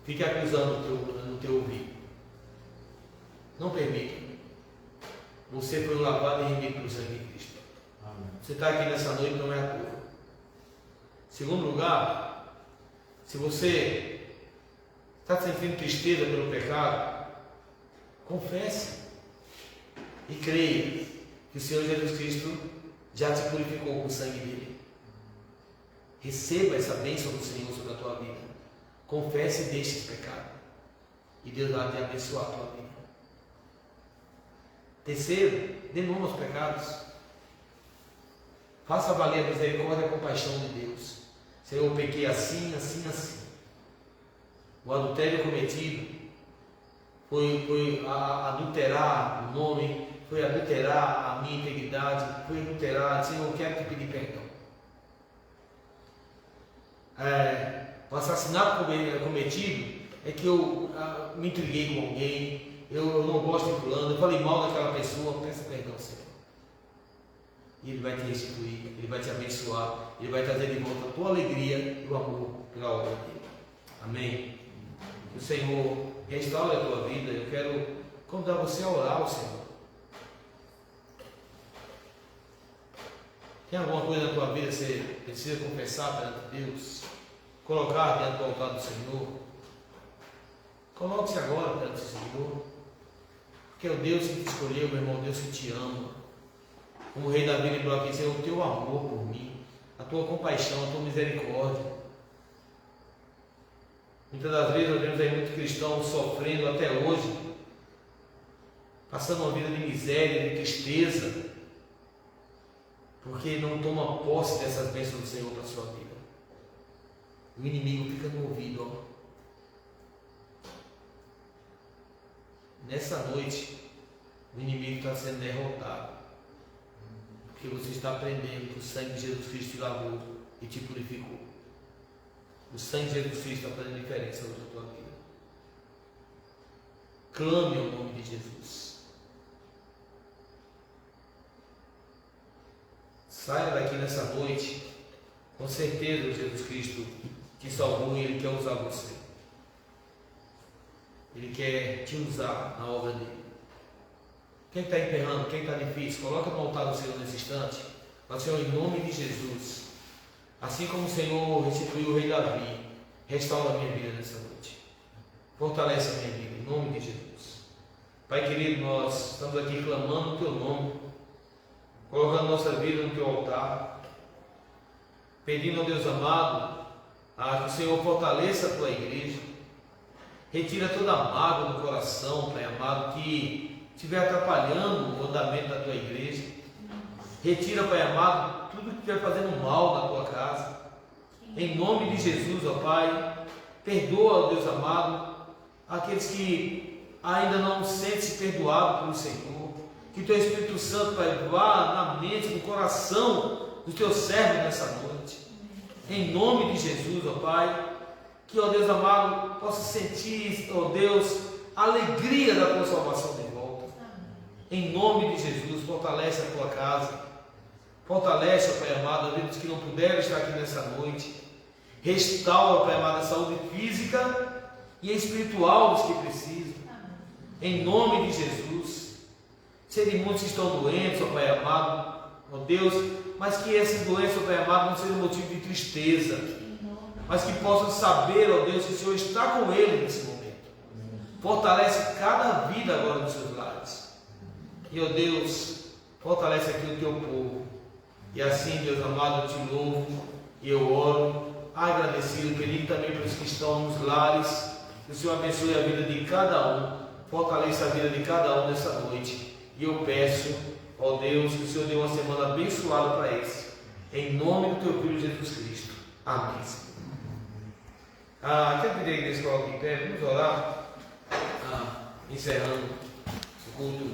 fique acusando no teu ouvido. Não permita. Você foi lavado e remido pelo sangue de Cristo. Amém. Você está aqui nessa noite, não é à toa. Segundo lugar, se você está sentindo tristeza pelo pecado, confesse e creia que o Senhor Jesus Cristo já te purificou com o sangue dele. Receba essa bênção do Senhor sobre a tua vida. Confesse e deixe esse pecado, e Deus vai te abençoar a tua vida. Terceiro, dê nome aos pecados. Faça valer a misericórdia e a compaixão de Deus. Senhor, eu pequei assim, assim, assim. O adultério cometido foi adulterar o nome, foi adulterar a minha integridade, foi adulterar. Senhor, eu quero te pedir perdão. O assassinato cometido é que eu me intriguei com alguém, eu não gosto de fulano, eu falei mal daquela pessoa. Peça perdão, Senhor. E Ele vai te restituir, Ele vai te abençoar, Ele vai trazer de volta a tua alegria e o amor pela obra dele. Amém? Que o Senhor restaure a tua vida. Eu quero convidar você a orar ao Senhor. Tem alguma coisa na tua vida que você precisa confessar perante Deus? Colocar diante do altar do Senhor? Coloque-se agora perante o Senhor. Porque é o Deus que te escolheu, meu irmão, Deus que te ama. Como o rei Davi lembrou aqui, Senhor, o teu amor por mim, a tua compaixão, a tua misericórdia. Muitas das vezes nós vemos aí muitos cristãos sofrendo até hoje, passando uma vida de miséria, de tristeza, porque não toma posse dessas bênçãos do Senhor para a sua vida. O inimigo fica no ouvido, ó. Nessa noite, o inimigo está sendo derrotado, porque você está aprendendo que o sangue de Jesus Cristo te lavou e te purificou. O sangue de Jesus Cristo está fazendo diferença na tua vida. Clame ao nome de Jesus. Saia daqui nessa noite, com certeza Jesus Cristo te salvou e Ele quer usar você. Ele quer te usar na obra dele. Quem está emperrando, quem está difícil, coloca no altar do Senhor nesse instante. Mas, Senhor, em nome de Jesus, assim como o Senhor restituiu o rei Davi, restaura a minha vida nessa noite. Fortalece a minha vida, em nome de Jesus. Pai querido, nós estamos aqui clamando o teu nome, colocando nossa vida no teu altar, pedindo ao Deus amado que o Senhor fortaleça a tua igreja, retira toda a mágoa do coração, Pai amado, que estiver atrapalhando o andamento da tua igreja. Retira, Pai amado, tudo que estiver fazendo mal na tua casa. Em nome de Jesus, ó Pai, perdoa, ó Deus amado, aqueles que ainda não sentem-se perdoados pelo Senhor. Que teu Espírito Santo, Pai, vá na mente, no coração do teu servo nessa noite. Em nome de Jesus, ó Pai, que, ó Deus amado, possa sentir, ó Deus, a alegria da tua salvação de volta. Em nome de Jesus, fortalece a tua casa, fortalece, ó Pai amado, aqueles que não puderam estar aqui nessa noite. Restaura, ó Pai amado, a saúde física e espiritual dos que precisam. Em nome de Jesus. Sei de muitos que estão doentes, ó Pai amado, ó Deus, mas que essas doenças, ó Pai amado, não sejam motivo de tristeza, mas que possam saber, ó Deus, que o Senhor está com eles nesse momento. Fortalece cada vida agora nos seus lares. E, ó Deus, fortalece aqui o teu povo. E assim, Deus amado, eu te louvo e eu oro, agradecido, pedindo também para os que estão nos lares, que o Senhor abençoe a vida de cada um, fortaleça a vida de cada um nessa noite. E eu peço, ó Deus, que o Senhor dê uma semana abençoada para eles. Em nome do teu Filho Jesus Cristo. Amém. Quero pedir a igreja que coloque em pé, vamos orar, encerrando o culto.